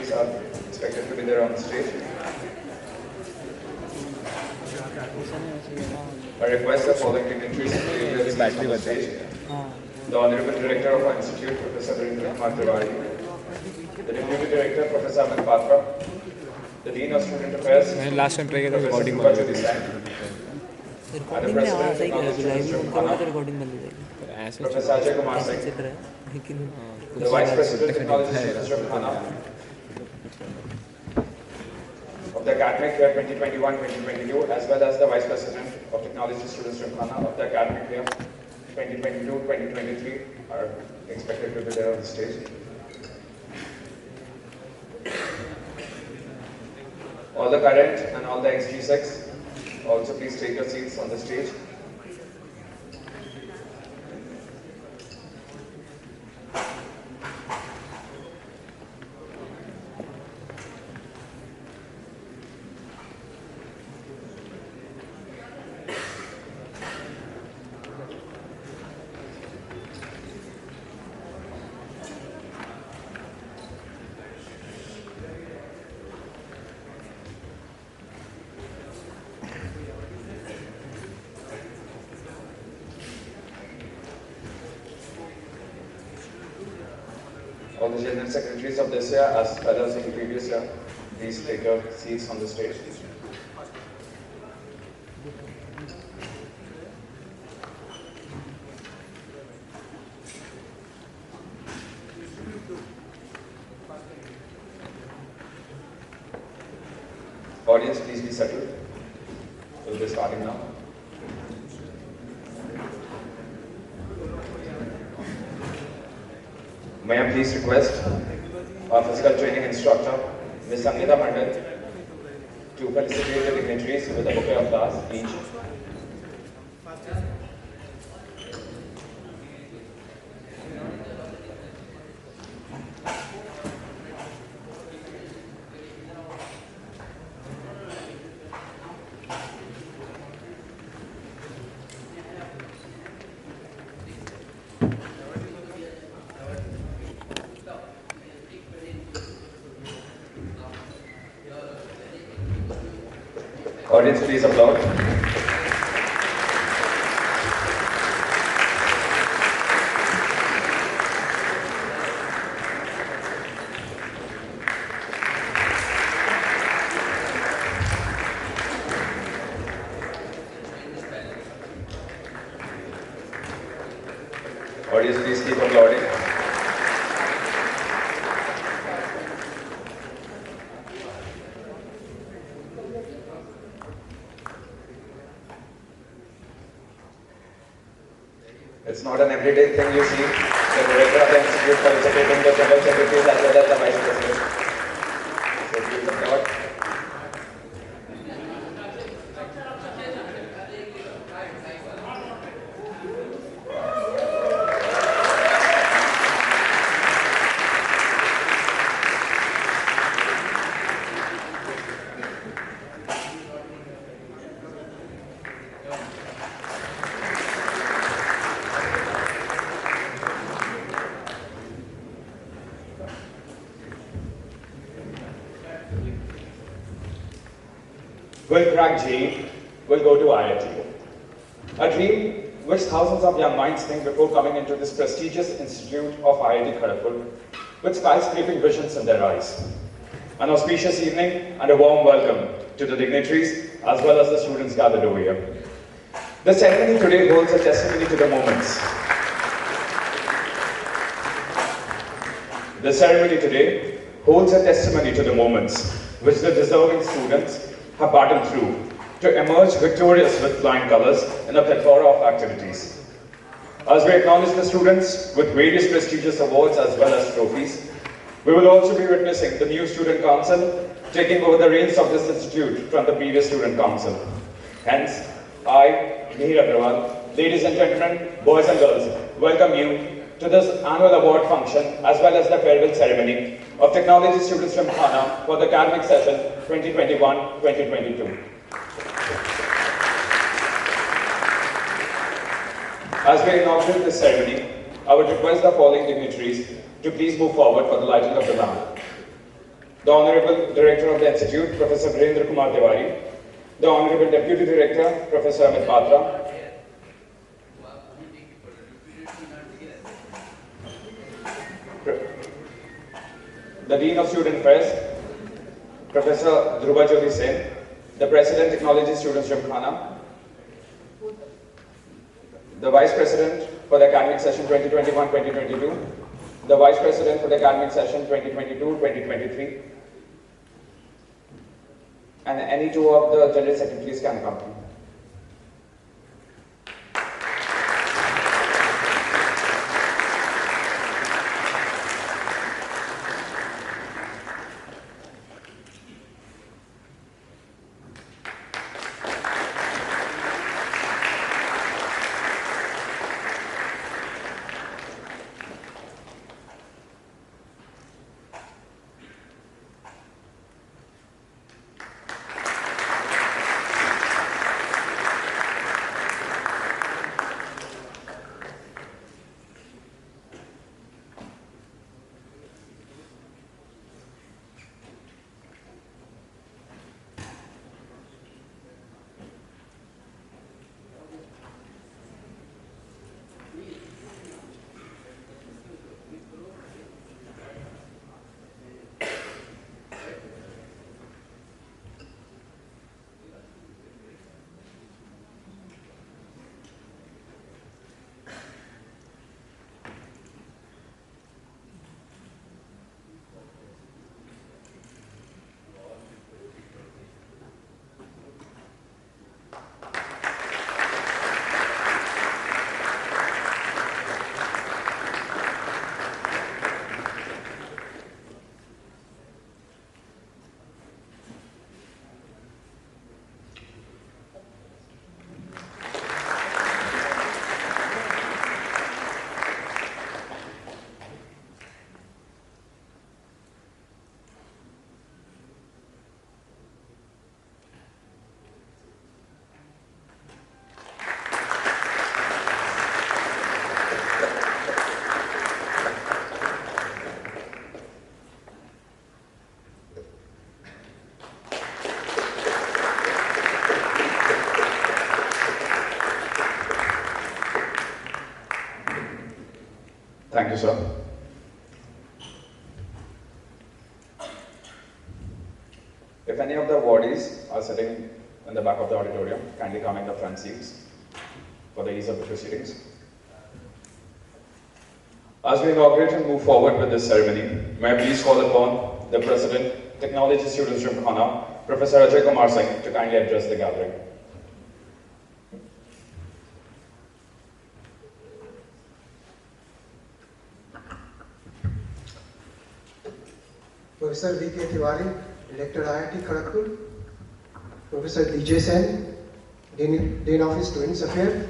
dignitaries are expected to be there on the stage. I request the following dignitaries to take their seats on the stage. The Honorable Director of our Institute, Professor the Deputy Director, Professor Amit Patra, the Dean of Student Affairs, last time try Professor recording and the President of the Gymkhana, Professor Ajay Kumar Singh, the Vice President of Technology Students Gymkhana of the academic year 2021-2022, as well as the Vice President of Technology Students Gymkhana of the academic year 2022-2023 are expected to be there on the stage. All the current and all the XG6, also please take your seats on the stage. All the General Secretaries of this year, as well as in the previous year, please take your seats on the stage. Audience, please be settled. We'll be starting now. May I please request our physical training instructor, Ms. Sangeeta Mandal, to felicitate the dignitaries with a bouquet of flowers each. Audience, please applaud. Audience, please keep applauding. It's not an everyday thing you see. The director of the institute felicitating the general secretaries as well as the vice president. So please applaud. Will crack JEE, will go to IIT. A dream which thousands of young minds think before coming into this prestigious institute of IIT Kharagpur, with skyscraping visions in their eyes. An auspicious evening and a warm welcome to the dignitaries as well as the students gathered over here. The ceremony today holds a testimony to the moments. The ceremony today holds a testimony to the moments which the deserving students have battled through to emerge victorious with flying colors in a plethora of activities. As we acknowledge the students with various prestigious awards as well as trophies, we will also be witnessing the new student council taking over the reins of this institute from the previous student council. Hence, I, Mihir Agrawal, ladies and gentlemen, boys and girls, welcome you to this annual award function as well as the farewell ceremony of Technology Students Gymkhana for the academic session 2021-2022. As we inaugurate this ceremony, I would request the following dignitaries to please move forward for the lighting of the lamp. the Honorable Director of the Institute, Professor Virendra Kumar Tiwari, the Honorable Deputy Director, Professor Amit Patra, the Dean of Student Affairs, Professor Dhruva Jyoti Sen, the President, Technology Students Gymkhana, the Vice President for the Academic Session 2021-2022, the Vice President for the Academic Session 2022-2023, and any two of the General Secretaries can come. Thank you, sir. If any of the awardees are sitting in the back of the auditorium, kindly come in the front seats for the ease of the proceedings. As we inaugurate and move forward with this ceremony, may I please call upon the President, Technology Students Gymkhana, Professor Ajay Kumar Singh, to kindly address the gathering. Professor V.K. Tiwari, Director IIT Kharagpur, Professor D.J. Sen, Dean of Students Affairs,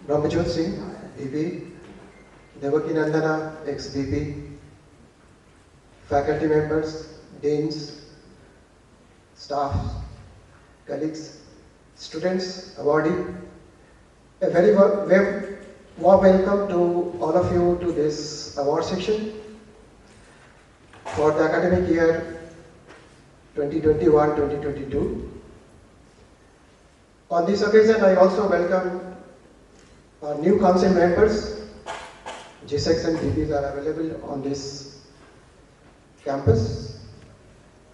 Brahmajot Singh, BP, Devaki Nandana, ex-BP, faculty members, deans, staff, colleagues, students, awardee, a very warm welcome to all of you to this award section for the academic year 2021-2022. On this occasion, I also welcome our new council members. G6 and BPs are available on this campus.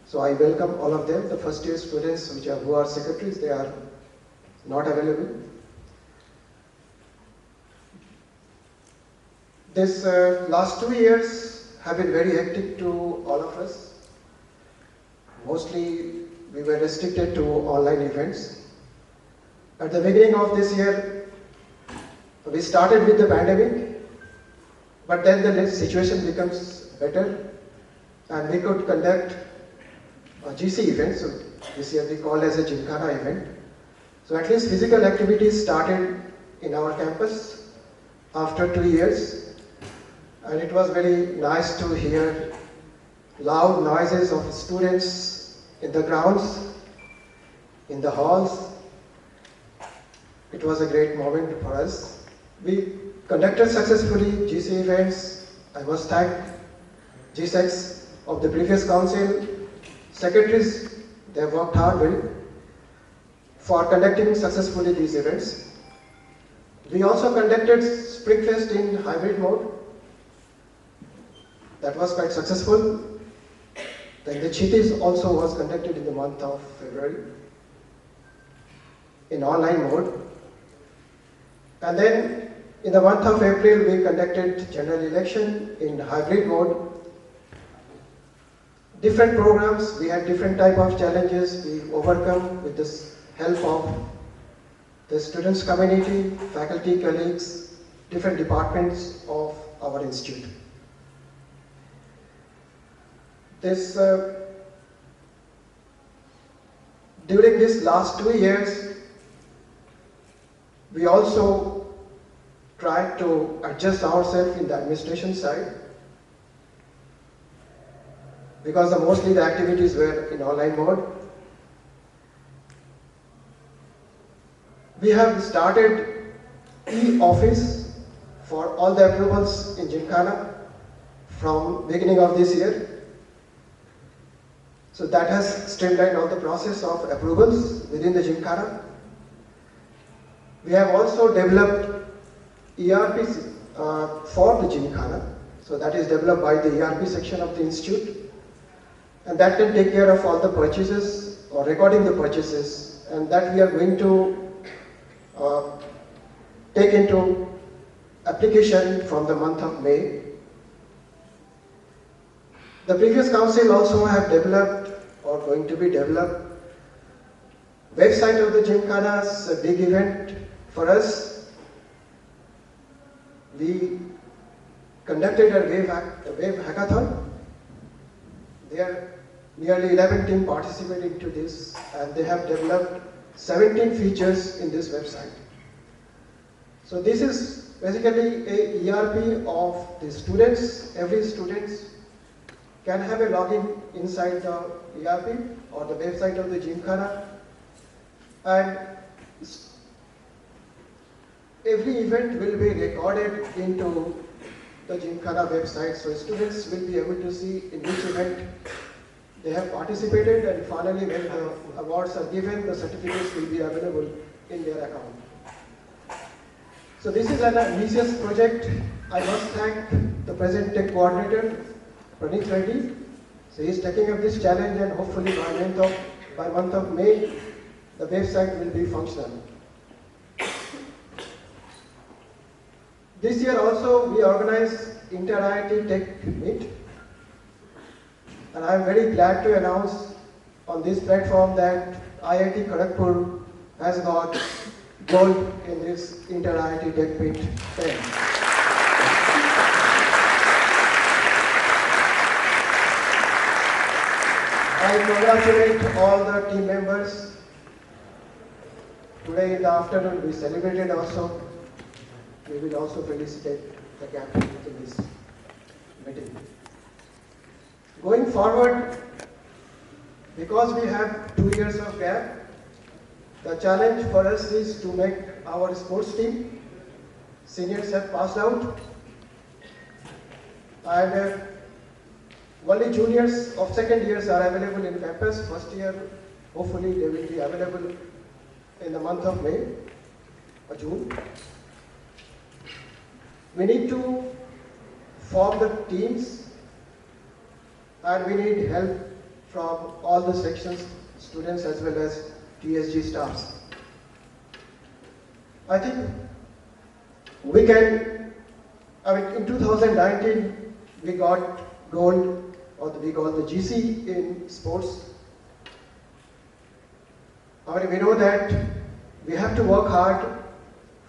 So I welcome all of them. The first year students who are secretaries, they are not available. This last 2 years have been very hectic to all of us. Mostly we were restricted to online events. At the beginning of this year, we started with the pandemic, but then the situation becomes better and we could conduct a GC event. So this year we called as a Gymkhana event. So at least physical activities started in our campus after 2 years. And it was very nice to hear loud noises of students in the grounds, in the halls. It was a great moment for us. We conducted successfully GC events. I must thank G6 of the previous council, secretaries, they have worked hard for conducting successfully these events. We also conducted Springfest in hybrid mode. That was quite successful. Then the Chitis also was conducted in the month of February in online mode. And then in the month of April, we conducted general election in hybrid mode. Different programs, we had different type of challenges we overcome with this help of the students community, faculty, colleagues, different departments of our institute. During these last 2 years, we also tried to adjust ourselves in the administration side, because mostly the activities were in online mode. We have started e-office for all the approvals in Gymkhana from beginning of this year. So that has streamlined all the process of approvals within the Gymkhana. We have also developed ERP for the Gymkhana. So that is developed by the ERP section of the institute. And that can take care of all the purchases or recording the purchases. And that we are going to take into application from the month of May. The previous council also have developed or going to be developed website of the Gymkhana's a big event for us. We conducted a wave hackathon. There nearly 11 teams participated to this, and they have developed 17 features in this website. So this is basically a ERP of the students. Every student can have a login inside the ERP or the website of the Gymkhana, and every event will be recorded into the Gymkhana website, so students will be able to see in which event they have participated, and finally when the awards are given, the certificates will be available in their account. So this is an ambitious project. I must thank the present tech coordinator, Pranit Reddy. So he is taking up this challenge, and hopefully by month of May, the website will be functional. This year also we organized Inter-IIT Tech Meet, and I am very glad to announce on this platform that IIT Kharagpur has got gold in this Inter-IIT Tech Meet 10. I congratulate all the team members. Today in the afternoon we celebrated also. We will also felicitate the captain in this meeting. Going forward, because we have 2 years of gap, the challenge for us is to make our sports team. Seniors have passed out, and only juniors of second years are available in campus. First year, hopefully they will be available in the month of May or June. We need to form the teams, and we need help from all the sections, students as well as TSG staffs. I think we can, in 2019 we got gold, or we got the GC in sports. We know that we have to work hard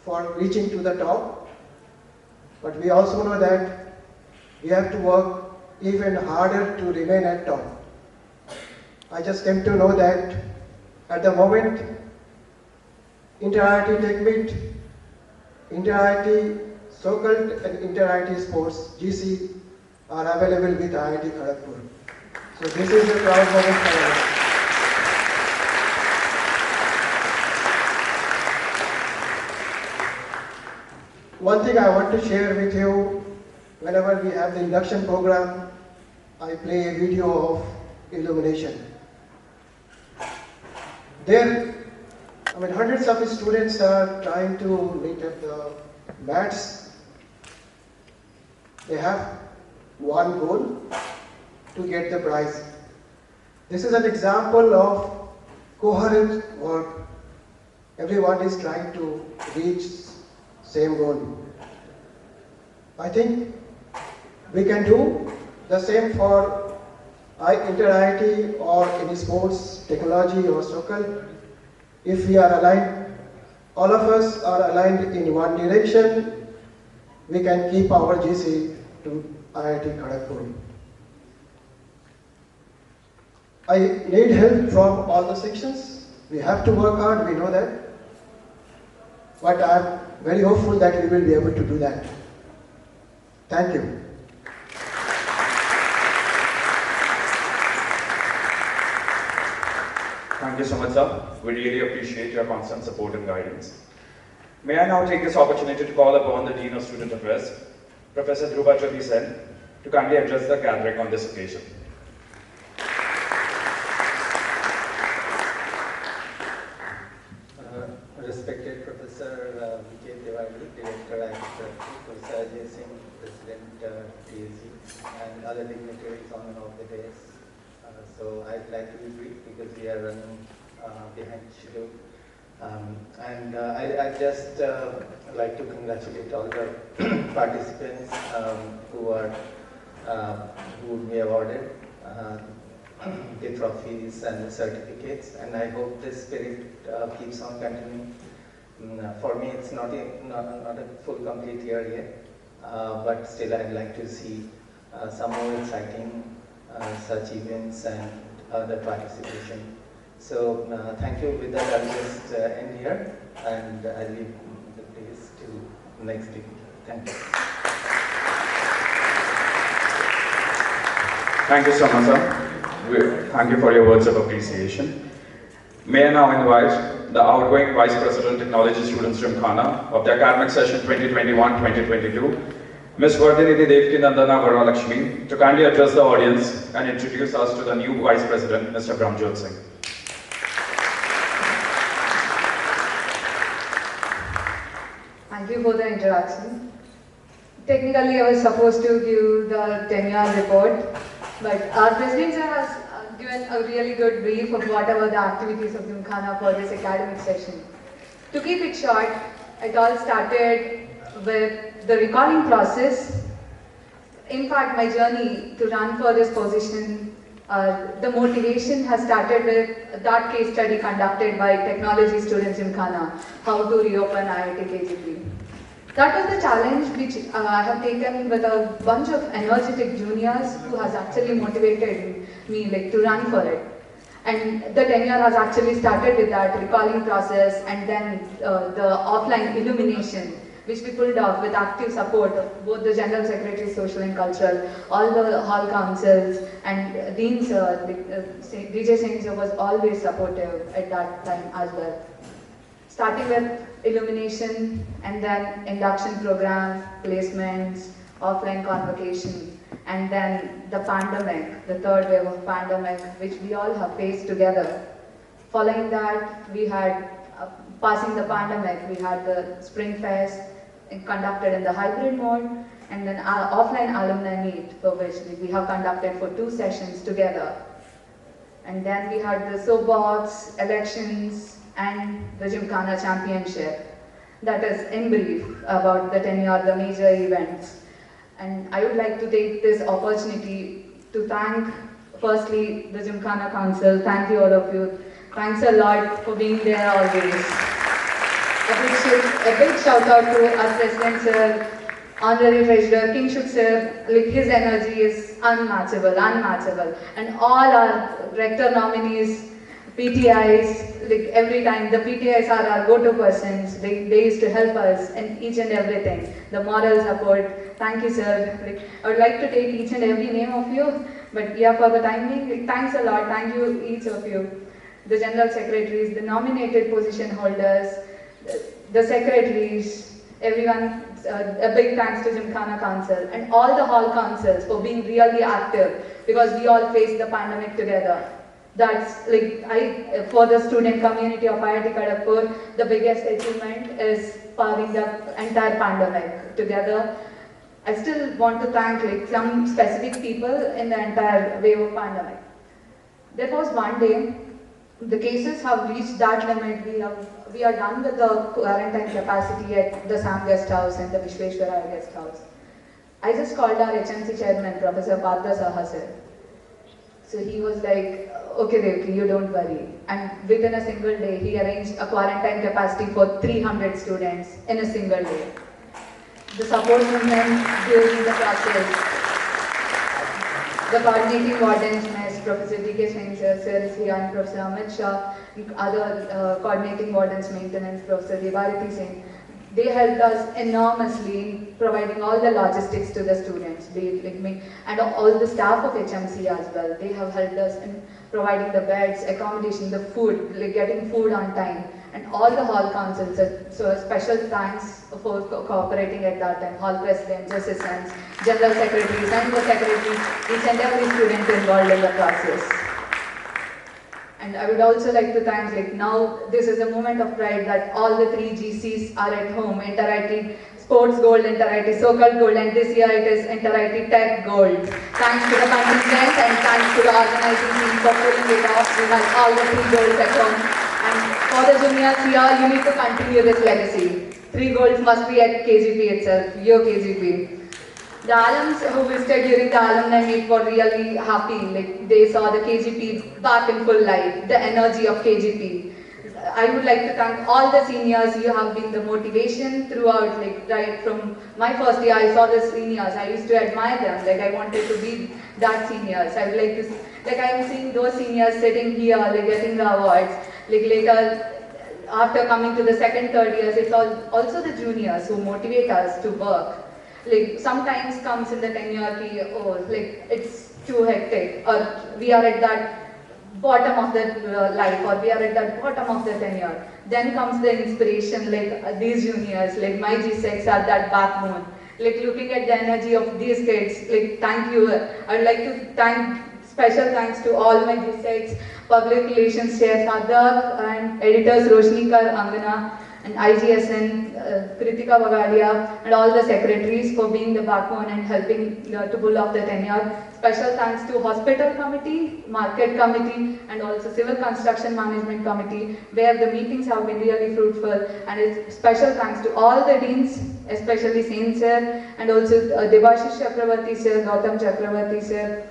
for reaching to the top. But we also know that we have to work even harder to remain at top. I just came to know that at the moment, Inter-IIT Tech Meet, Inter-IIT so-called and Inter-IIT Sports, GC, are available with IIT Kharagpur. So this is a proud moment for us. One thing I want to share with you, whenever we have the induction program, I play a video of illumination. There, hundreds of students are trying to meet up the mats. They have one goal to get the prize. This is an example of coherent work. Everyone is trying to reach same goal. I think we can do the same for inter-IIT or any sports, technology or circle. If we are aligned, all of us are aligned in one direction, we can keep our GC to IIT Kharagpur. I need help from all the sections. We have to work hard, we know that. But I am very hopeful that we will be able to do that. Thank you. Thank you so much, sir. We really appreciate your constant support and guidance. May I now take this opportunity to call upon the Dean of Student Affairs, Professor Dhruva Jyoti Sen, to kindly address the gathering on this occasion. Respected Professor V.K. Tiwari, Director at Professor Ajay Singh, President TSG, and other dignitaries on and off the days. So I'd like to be brief because we are running behind schedule. I'd just like to congratulate all the participants who would be awarded the trophies and the certificates, and I hope this spirit keeps on continuing. For me, it's not a full complete year yet, but still I'd like to see some more exciting such events and other participation. So thank you. With that, I'll just end here, and I'll leave the place to next week. Thank you. Thank you so much, sir. Thank you for your words of appreciation. May I now invite the outgoing Vice President Technology Students Gymkhana of the academic session 2021-2022, Ms. Vardhinidhi Devki Nandana Varalakshmi, to kindly address the audience and introduce us to the new Vice President, Mr. Brahmjot Singh. Thank you for the introduction. Technically, I was supposed to give the tenure report, but our President sir has given a really good brief of whatever the activities of Gymkhana for this academic session. To keep it short, it all started with the recalling process. In fact, my journey to run for this position, the motivation has started with that case study conducted by Technology Students Gymkhana, how to reopen IIT KGP. That was the challenge which I have taken with a bunch of energetic juniors who has actually motivated me to run for it. And the tenure has actually started with that recalling process, and then the offline illumination, which we pulled off with active support of both the General Secretaries, Social and Cultural, all the hall councils, and Dean sir, DJ Singh sir was always supportive at that time as well. Starting with illumination, and then induction program, placements, offline convocation, and then the pandemic, the third wave of pandemic, which we all have faced together. Following that, we had, passing the pandemic, we had the Spring Fest conducted in the hybrid mode, and then our offline alumni meet, for which we have conducted for 2 sessions together. And then we had the soapbox, elections, and the Gymkhana Championship. That is in brief about the tenure, the major events. And I would like to take this opportunity to thank, firstly, the Gymkhana Council. Thank you, all of you. Thanks a lot for being there always. A big shout out to our President Sir, Honorary Treasurer Kingshuk Sir. His energy is unmatchable. And all our rector nominees, PTIs, every time the PTIs are our go-to persons. They used to help us in each and everything. The moral support. Thank you, sir. I would like to take each and every name of you, but yeah, for the time being, thanks a lot. Thank you, each of you. The General Secretaries, the nominated position holders, the Secretaries, everyone, a big thanks to Gymkhana Council and all the hall councils for being really active because we all faced the pandemic together. That's like, for the student community of IIT Kharagpur, the biggest achievement is powering the entire pandemic together. I still want to thank like some specific people in the entire wave of pandemic. There was one day, the cases have reached that limit. We are done with the quarantine capacity at the Sam Guest House and the Vishweshwaraya Guest House. I just called our HMC chairman, Professor Partha Saha sir. So he was like, okay Devki, you don't worry. And within a single day, he arranged a quarantine capacity for 300 students in a single day. The support movement during the process, the coordinating wardens, Ms. Professor D.K. Singh sir, and Professor Amit Shah, other coordinating wardens, maintenance, Professor Debarati Singh, they helped us enormously in providing all the logistics to the students, be it like me, and all the staff of HMC as well. They have helped us in providing the beds, accommodation, the food, like getting food on time, and all the hall councils. So special thanks for cooperating at that time. Hall presidents, assistants, general secretaries, and the secretaries, each and every student involved in the process. And I would also like to thank, like now, this is a moment of pride that all the 3 GCs are at home. Inter-IT Sports Gold, Inter-IT So-Called Gold, and this year it is Inter-IT Tech Gold. Thanks to the contingent and thanks to the organizing team for pulling it off. We have all the 3 golds at home. And for the juniors here, you need to continue this legacy. 3 golds must be at KGP itself, your KGP. The alums who visited during the alumni meet were really happy. Like they saw the KGP back in full life, the energy of KGP. I would like to thank all the seniors. You have been the motivation throughout. Like right from my first year, I saw the seniors. I used to admire them. Like I wanted to be that seniors. I would like to, like I am seeing those seniors sitting here, like getting the awards. Like later, after coming to the second, third years, it's also the juniors who motivate us to work. Like sometimes comes in the tenure ki, oh, like it's too hectic, or we are at that bottom of the life, or we are at that bottom of the tenure. Then comes the inspiration, like these juniors, like my G6 are that backbone. Like looking at the energy of these kids, like thank you. I'd like to thank, special thanks to all my G6, Public Relations Chair Sadak, and editors Roshnikar, Angana, and IGSN, Kritika Bagadia, and all the secretaries for being the backbone and helping to pull off the tenure. Special thanks to Hospital Committee, Market Committee, and also Civil Construction Management Committee, where the meetings have been really fruitful. And it's special thanks to all the deans, especially Sen sir, and also Debashish Chakravarti sir, Gautam Chakravarti sir,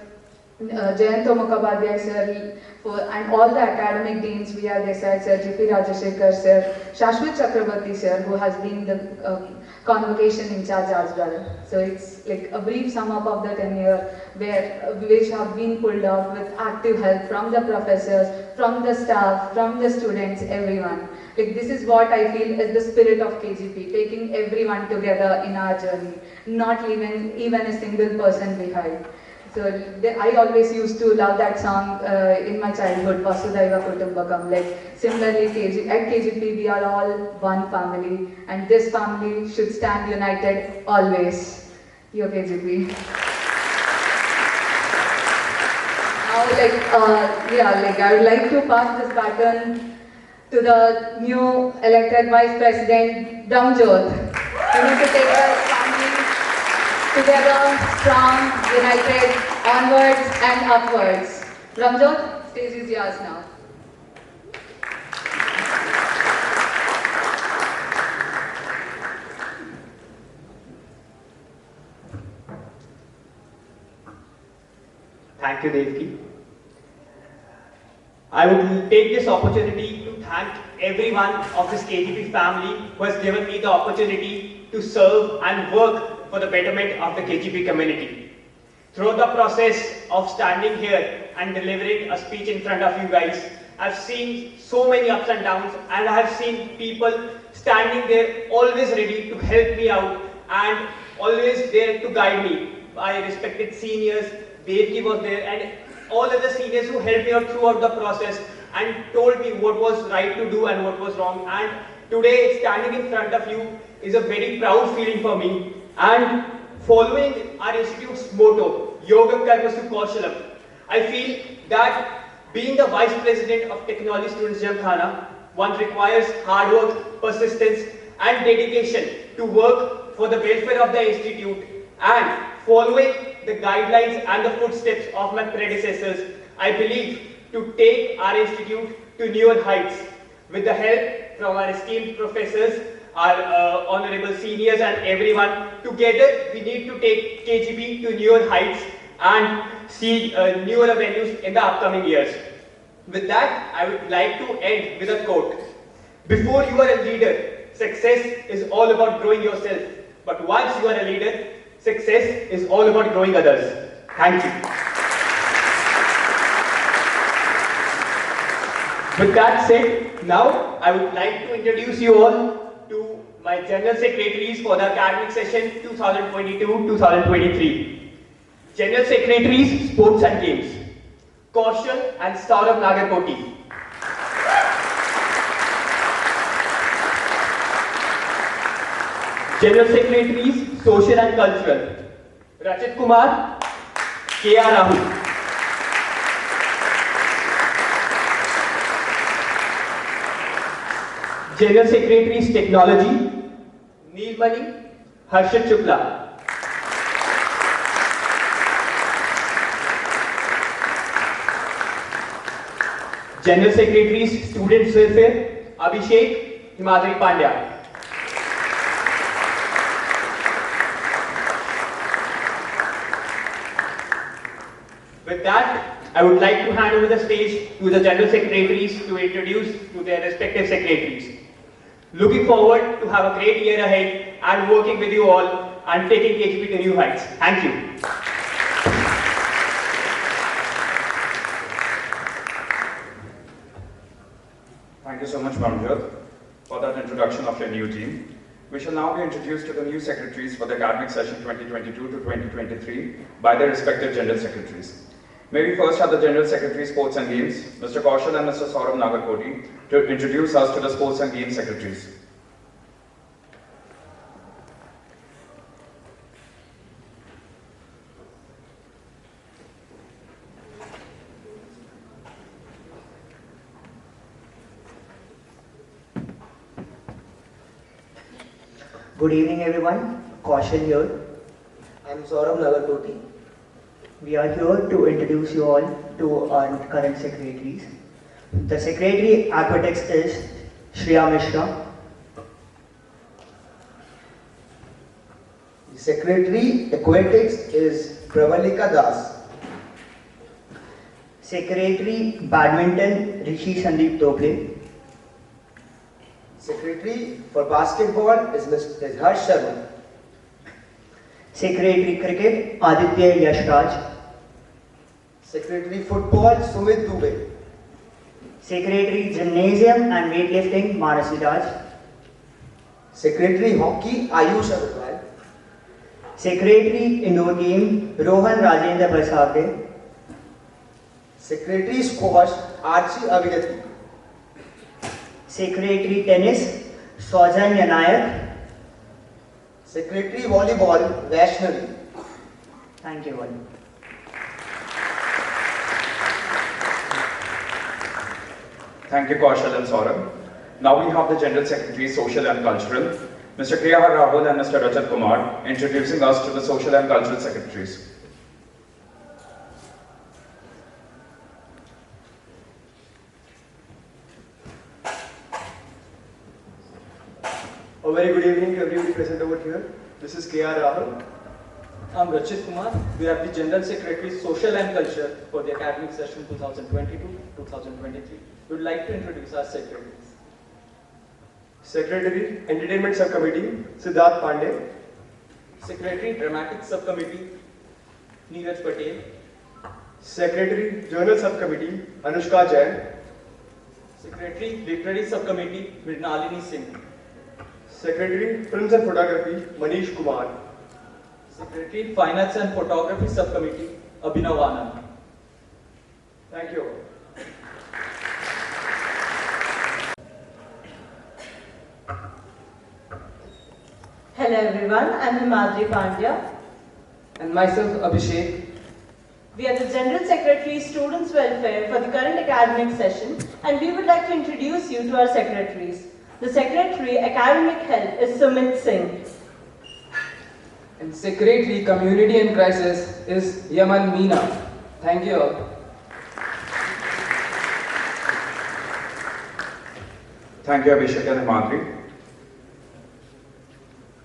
Jayant Mukhabadhyay sir, and all the academic deans, V.R. Desai sir, G.P. Rajashekar sir, Shashwat Chakravarti sir, who has been the convocation in charge as well. So it's like a brief sum up of the tenure, which have been pulled off with active help from the professors, from the staff, from the students, everyone. Like this is what I feel is the spirit of KGP, taking everyone together in our journey, not leaving even a single person behind. So I always used to love that song in my childhood, Vasudhaiva Kutumbakam. Like similarly, at KGP we are all one family, and this family should stand united always. Your KGP. Now, I would like to pass this baton to the new elected Vice President, Ramjot. We need to take our family together, strong, united, onwards and upwards. Ramjot, stage is yours now. Thank you, Devki. I would take this opportunity to thank everyone of this KGP family who has given me the opportunity to serve and work for the betterment of the KGP community. Throughout the process of standing here and delivering a speech in front of you guys, I've seen so many ups and downs, and I have seen people standing there always ready to help me out and always there to guide me. My respected seniors, Devki was there, and all other seniors who helped me out throughout the process and told me what was right to do and what was wrong. And today, standing in front of you is a very proud feeling for me. And following our institute's motto, Yoga Karmasu Kaushalam. I feel that being the Vice President of Technology Students Gymkhana, one requires hard work, persistence and dedication to work for the welfare of the institute, and following the guidelines and the footsteps of my predecessors, I believe to take our institute to newer heights. With the help from our esteemed professors, our honorable seniors and everyone, together we need to take KGP to newer heights and see newer avenues in the upcoming years. With that, I would like to end with a quote. Before you are a leader, success is all about growing yourself. But once you are a leader, success is all about growing others. Thank you. With that said, now I would like to introduce you all to my General Secretaries for the academic session 2022-2023. General Secretaries, Sports and Games, Kaushal and Saurabh Nagarkoti. General Secretaries, Social and Cultural, Rachit Kumar, K.R. Rahul. General Secretaries, Technology, Neelmani, Harshit Shukla. General Secretaries, Students Welfare, Abhishek, Himadri Pandya. With that, I would like to hand over the stage to the General Secretaries to introduce to their respective secretaries. Looking forward to have a great year ahead and working with you all and taking KGP to new heights. Thank you. Thank you so much, Manjot, for that introduction of your new team. We shall now be introduced to the new secretaries for the academic session 2022 to 2023 by their respective General Secretaries. May we first have the General Secretary, Sports and Games, Mr. Kaushal and Mr. Saurabh Nagarkoti, to introduce us to the Sports and Games Secretaries. Good evening everyone, Kaushal here. I am Saurabh Nagarkoti. We are here to introduce you all to our current secretaries. The Secretary Aquatics is Shriya Mishra. The Secretary Aquatics is Pravalika Das. Secretary Badminton Rishi Sandeep Tople. Secretary for Basketball is Harsh Sharma. Secretary Cricket Aditya Yashraj. Secretary Football Sumit Dubey. Secretary Gymnasium and Weightlifting Manasi Raj. Secretary Hockey Ayush Agarwal. Secretary Indoor Game Rohan Rajendra Prasade. Secretary Squash Archie Avigati. Secretary Tennis Saujanya Nayak. Secretary Volleyball Vaishnavi. Thank you all. Thank you, Kaushal and Saurabh. Now we have the General Secretary, Social and Cultural, Mr. K.R. Rahul and Mr. Rachit Kumar, introducing us to the Social and Cultural Secretaries. A very good evening to everybody present over here. This is K.R. Rahul. I'm Rachit Kumar. We are the General Secretary, Social and Culture for the academic session 2022-2023. We would like to introduce our secretaries. Secretary, Entertainment Subcommittee, Siddharth Pandey. Secretary, Dramatic Subcommittee, Neeraj Patel. Secretary, Journal Subcommittee, Anushka Jain. Secretary, Literary Subcommittee, Mrinalini Singh. Secretary, Films and Photography, Manish Kumar. Secretary, Finance and Photography Subcommittee, Abhinav Anand. Thank you. Hello everyone, I am Himadri Pandya. And myself, Abhishek. We are the General Secretary, Students' Welfare for the current academic session, and we would like to introduce you to our secretaries. The Secretary, Academic Health is Sumit Singh. And Secretary, Community and Crisis is Yaman Meena. Thank you all. Thank you, Abhishek and Himadri.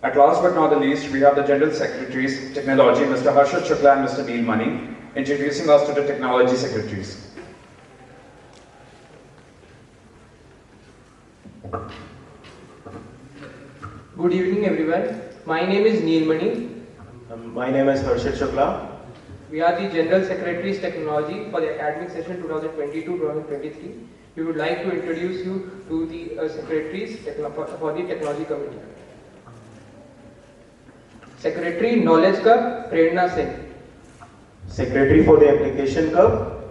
At last but not the least, we have the General Secretaries, Technology, Mr. Harshad Shukla and Mr. Neil Mani, introducing us to the Technology Secretaries. Good evening, everyone. My name is Neil Mani. My name is Harshad Shukla. We are the General Secretaries Technology for the academic session 2022-2023. We would like to introduce you to the Secretaries for the Technology Committee. Secretary Knowledge Cup, Prerna Singh. Secretary for the Application Cup,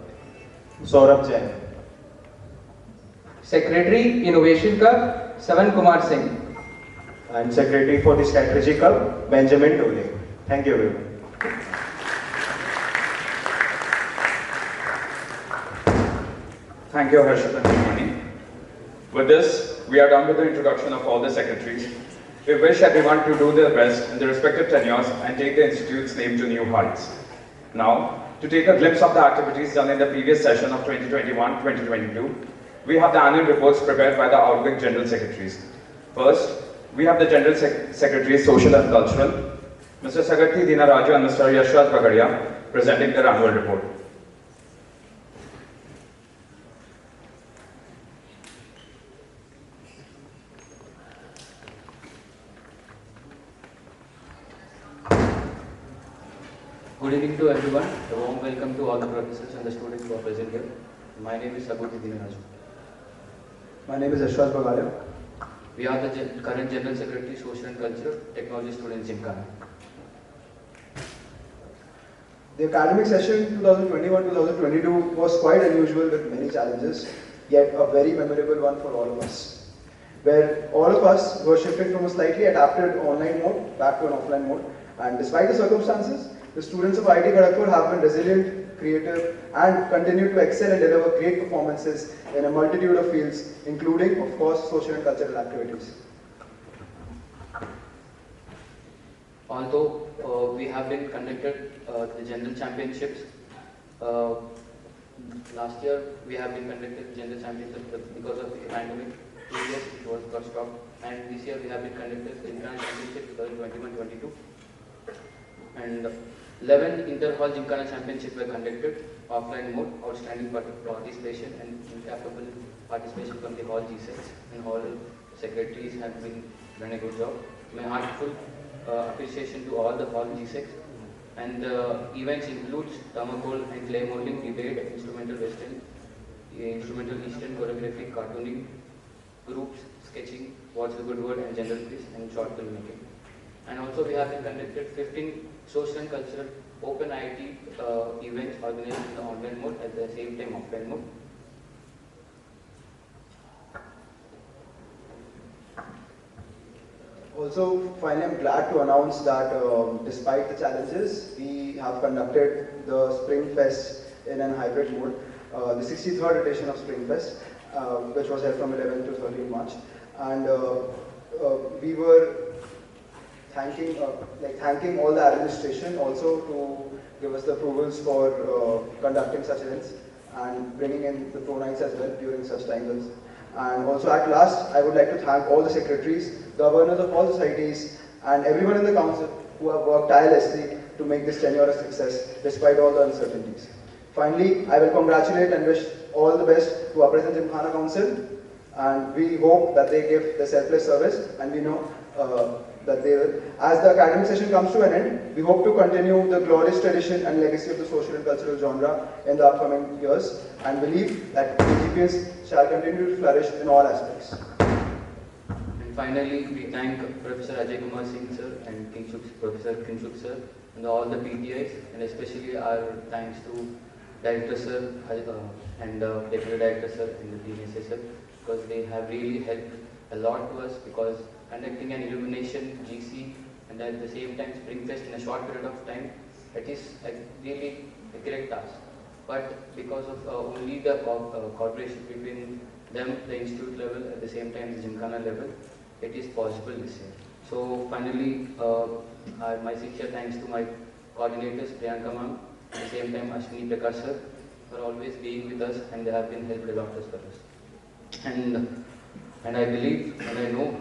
Saurabh Jain. Secretary Innovation Cup, Savan Kumar Singh. And Secretary for the Strategy Cup, Benjamin Tole. Thank you everyone. Thank you, Harshad and Mani. With this, we are done with the introduction of all the secretaries. We wish everyone to do their best in their respective tenures and take the institute's name to new heights. Now, to take a glimpse of the activities done in the previous session of 2021-2022, we have the annual reports prepared by the outgoing General Secretaries. First, we have the General Secretaries, Social and Cultural, Mr. Sagati Dinaraju and Mr. Yashraj Bagadia, presenting their annual report. Good evening to everyone. A warm welcome to all the professors and the students who are present here. My name is Sagati Dinaraju. My name is Yashraj Bagadia. We are the current General Secretary, Social and Culture, Technology Students Gymkhana. The academic session 2021-2022 was quite unusual with many challenges, yet a very memorable one for all of us, where all of us were shifted from a slightly adapted online mode back to an offline mode, and despite the circumstances, the students of IIT Kharagpur have been resilient, creative, and continue to excel and deliver great performances in a multitude of fields, including, of course, social and cultural activities. Although we have been conducted the General Championships, last year we have been conducted General Championships because of the pandemic. 2 years it was got stopped, and this year we have been conducted the Gymkhana Championship 2021-22, and 11 Inter-Hall Gymkhana Championships were conducted, offline mode, outstanding participation and incapable participation from the Hall G6, and all secretaries have been done a good job. My heartful appreciation to all the Hall G6, and the events includes thermocol and clay molding, debate, instrumental western, instrumental eastern, choreography, cartooning, groups, sketching, what's the good word, and general quiz, and short filmmaking. And also we have been conducted 15 social and cultural open IIT events organized in the online mode at the same time offline mode. Also, finally, I'm glad to announce that despite the challenges, we have conducted the Spring Fest in a hybrid mode, the 63rd edition of Spring Fest, which was held from 11 to 13 March. And we were thanking all the administration also to give us the approvals for conducting such events and bringing in the pro nights as well during such times. And also at last, I would like to thank all the secretaries, governors of all societies, and everyone in the council who have worked tirelessly to make this tenure a success despite all the uncertainties. Finally, I will congratulate and wish all the best to our present Gymkhana Council, and we hope that they give the selfless service, and we know that they will. As the academic session comes to an end, we hope to continue the glorious tradition and legacy of the social and cultural genre in the upcoming years, and believe that KGPs shall continue to flourish in all aspects. And finally, we thank Professor Ajay Kumar Singh sir and Professor Kinshuk sir and all the PTIs, and especially our thanks to Director sir and Deputy Director sir and the DNSA sir, because they have really helped a lot to us, because conducting an illumination GC and at the same time Spring Fest in a short period of time, it is really a great task. But because of only the cooperation between them, the institute level, at the same time the Gymkhana level, it is possible this year. So finally, my sincere thanks to my coordinators, Priyanka ma'am, at the same time Ashwini Prakash sir, for always being with us, and they have been helped a lot for us. And I believe and I know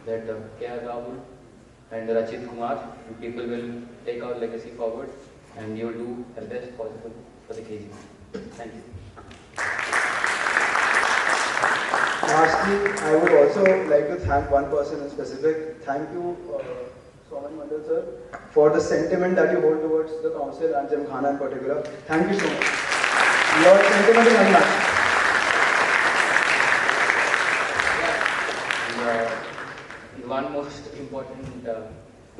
that K.R. Rahul and Rachit Kumar, people will take our legacy forward, and you will do the best possible for the KG. Thank you. Lastly, I would also like to thank one person in specific. Thank you, Soman Mandal sir, for the sentiment that you hold towards the council and Gymkhana in particular. Thank you so much. Your sentiment is unmatched. And one most important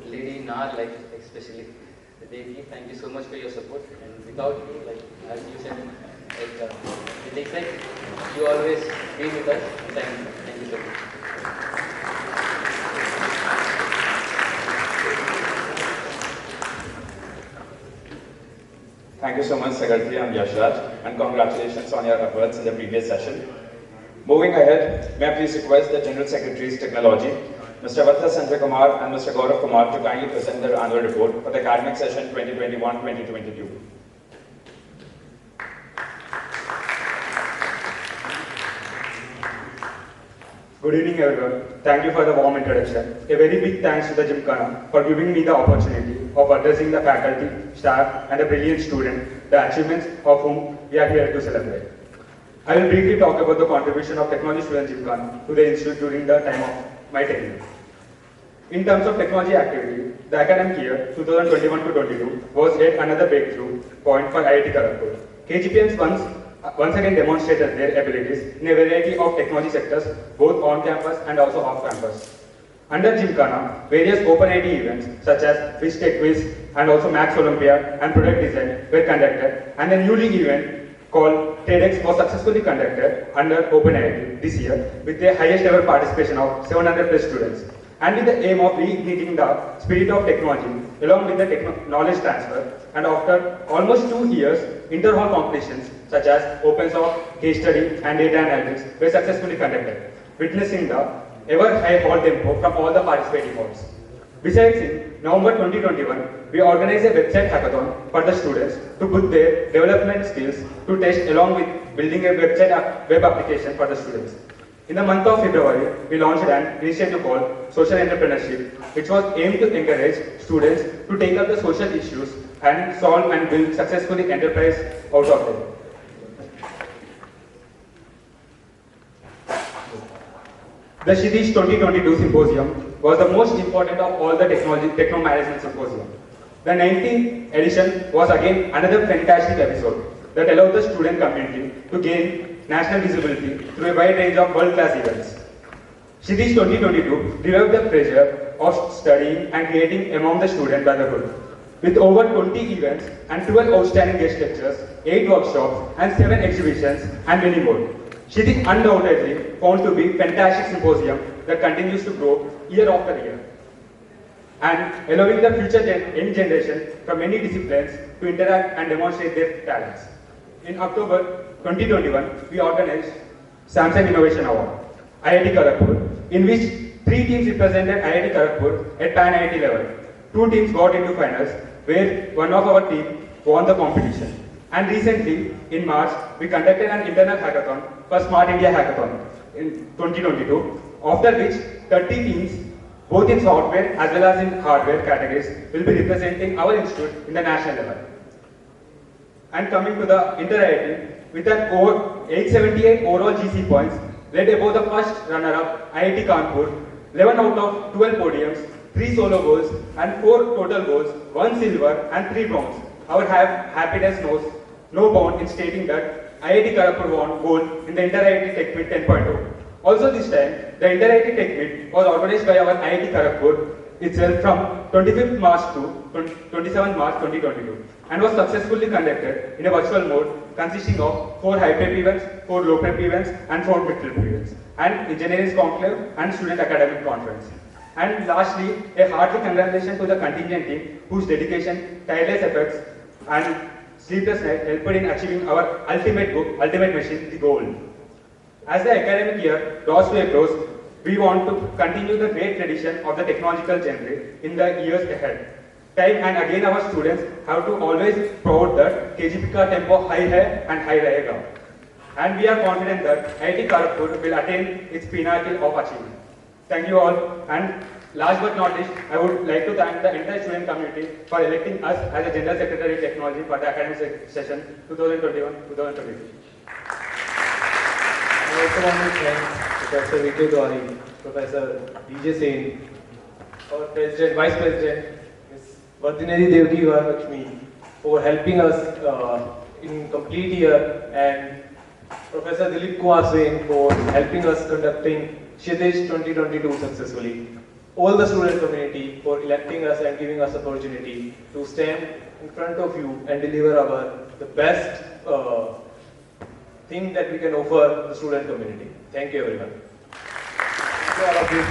lady in our life, especially, Devi, thank you so much for your support. And without you, like as you said, you always be with us. Thank you so much. Thank you so much, Secretary and Yashraj, and congratulations on your efforts in the previous session. Moving ahead, may I please request the General Secretaries Technology, Mr. Vatha Sanjay Kumar and Mr. Gaurav Kumar, to kindly present their annual report for the academic session 2021-2022. Good evening everyone. Thank you for the warm introduction. A very big thanks to the Gymkhana for giving me the opportunity of addressing the faculty, staff and the brilliant student, the achievements of whom we are here to celebrate. I will briefly talk about the contribution of technology student Gymkhana to the institute during the time of my tenure. In terms of technology activity, the academic year 2021-22 was yet another breakthrough point for IIT Kharagpur. KGPMs once again demonstrated their abilities in a variety of technology sectors, both on campus and also off campus. Under Gymkhana, various OpenIT events such as Fish Tech Quiz and also Max Olympia and Product Design were conducted, and a newly event called TEDx was successfully conducted under OpenIT this year with the highest ever participation of 700 plus students, and with the aim of reigniting the spirit of technology along with the knowledge transfer. And after almost 2 years, inter-hall competitions such as open source, case study and data analytics were successfully conducted, witnessing the ever high hall tempo from all the participating halls. Besides, in November 2021, we organized a website hackathon for the students to put their development skills to test along with building a web application for the students. In the month of February, we launched an initiative called Social Entrepreneurship, which was aimed to encourage students to take up the social issues and solve and build successfully enterprise out of them. The Shirish 2022 Symposium was the most important of all the techno management symposium. The 19th edition was again another fantastic episode that allowed the student community to gain national visibility through a wide range of world-class events. Shirish 2022 derived the pressure of studying and creating among the student brotherhood, with over 20 events and 12 outstanding guest lectures, 8 workshops and 7 exhibitions and many more. Shirish undoubtedly found to be a fantastic symposium that continues to grow year after year, and allowing the future young generation from many disciplines to interact and demonstrate their talents. In October 2021, we organized Samsung Innovation Award, IIT Kharagpur, in which 3 teams represented IIT Kharagpur at pan-IIT level. 2 teams got into finals, where one of our team won the competition. And recently, in March, we conducted an internal hackathon for Smart India Hackathon in 2022, after which 30 teams, both in software as well as in hardware categories, will be representing our institute in the national level. And coming to the inter-IIT, with an over 878 overall GC points, led above the first runner-up IIT Kanpur, 11 out of 12 podiums, 3 solo goals and 4 total goals, 1 silver and 3 bronze. Our happiness knows no bound in stating that IIT Kharagpur won gold in the Inter-IIT Tech Meet 10.0. Also this time, the Inter-IIT Tech Meet was organized by our IIT Kharagpur itself from 25th March to 27th March 2022, and was successfully conducted in a virtual mode consisting of 4 high-prep events, 4 low-prep events and 4 mid-prep events, and Engineering Conclave and Student Academic Conference. And lastly, a hearty congratulations to the contingent team whose dedication, tireless efforts and sleepless night helped in achieving our ultimate mission, the goal. As the academic year draws to a close, we want to continue the great tradition of the technological genre in the years ahead. Time and again our students have to always proud that KGP ka tempo high hai and high rahega. And we are confident that IIT Kharagpur will attain its pinnacle of achievement. Thank you all. And last but not least, I would like to thank the entire student community for electing us as a General Secretary Technology for the academic session 2021-2023. I also want to thank Professor V.K. Dwari, Professor D.J. Sain, our President, Vice President, Ms. Vardineri Devgi Lakshmi, for helping us in complete year, and Professor Dilip Kumar Swain for helping us conducting Kshitij 2022 successfully. All the student community for electing us and giving us opportunity to stand in front of you and deliver the best thing that we can offer the student community. Thank you everyone. Thank you all of you.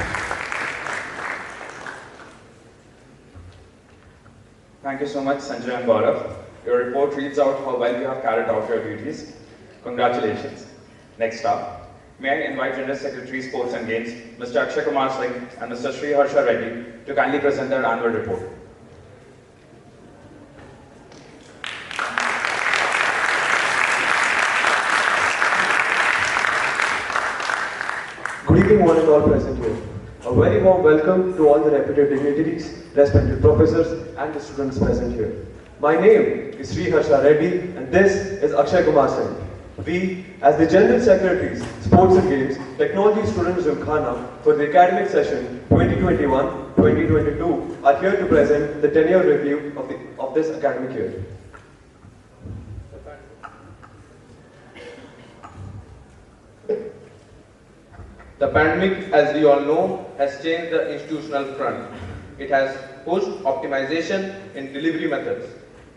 Thank you so much, Sanjay and Gaurav. Your report reads out how well you have carried out your duties. Congratulations. Next up, may I invite General Secretary Sports and Games, Mr. Akshay Kumar Singh and Mr. Sri Harsha Reddy to kindly present their annual report. Good evening, one and all present here. A very warm welcome to all the reputed dignitaries, respected professors, and the students present here. My name is Sri Harsha Reddy, and this is Akshay Kumar Singh. We, as the General Secretaries, Sports and Games, Technology Students Gymkhana for the academic session 2021-2022, are here to present the 10-year review of this academic year. The pandemic, as we all know, has changed the institutional front. It has pushed optimization in delivery methods.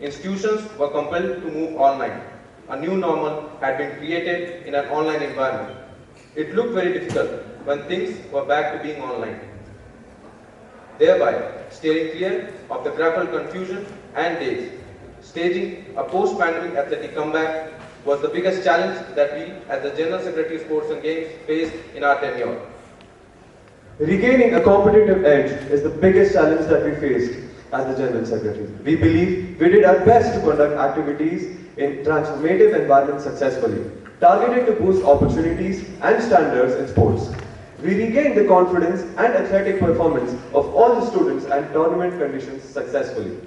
Institutions were compelled to move online. A new normal had been created in an online environment. It looked very difficult when things were back to being online. Thereby, steering clear of the grappled confusion and days, staging a post-pandemic athletic comeback was the biggest challenge that we, as the General Secretary Sports and Games, faced in our tenure. Regaining a competitive edge is the biggest challenge that we faced as the General Secretary. We believe we did our best to conduct activities in transformative environments successfully, targeted to boost opportunities and standards in sports. We regained the confidence and athletic performance of all the students and tournament conditions successfully.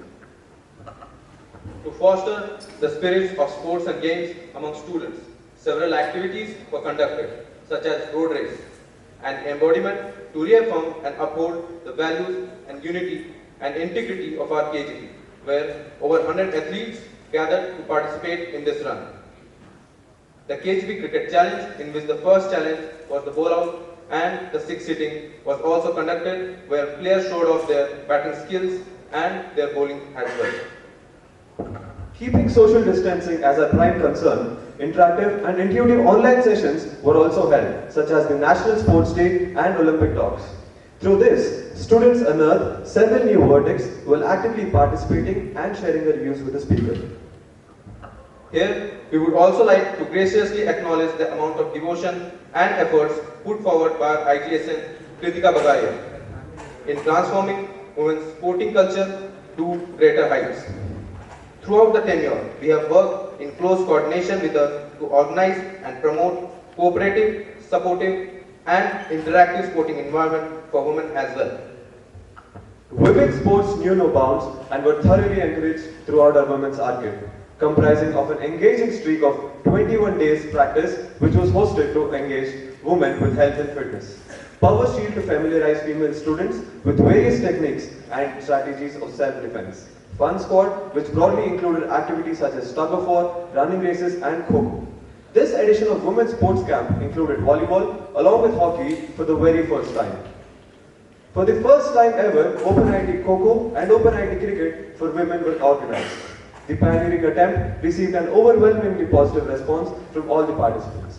To foster the spirits of sports and games among students, several activities were conducted, such as road race, an embodiment to reaffirm and uphold the values and unity and integrity of our KGP, where over 100 athletes gathered to participate in this run. The KGP Cricket Challenge, in which the first challenge was the bowl out and the six hitting, was also conducted, where players showed off their batting skills and their bowling as well. Keeping social distancing as a prime concern, interactive and intuitive online sessions were also held, such as the National Sports Day and Olympic Talks. Through this, students unearthed several new verdicts while actively participating and sharing their views with the speaker. Here, we would also like to graciously acknowledge the amount of devotion and efforts put forward by our IGSN Kritika Bagaria in transforming women's sporting culture to greater heights. Throughout the tenure, we have worked in close coordination with her to organize and promote cooperative, supportive, and interactive sporting environment for women as well. Women's sports knew no bounds and were thoroughly encouraged throughout our women's arcade, comprising of an engaging streak of 21 days practice, which was hosted to engage women with health and fitness. Power Shield to familiarize female students with various techniques and strategies of self-defense. Fun Squad, which broadly included activities such as tug-of-war, running races, and Kho-Kho. This edition of Women's Sports Camp included volleyball along with hockey for the very first time. For the first time ever, Open IIT Kho-Kho and Open IIT Cricket for women were organized. The pioneering attempt received an overwhelmingly positive response from all the participants.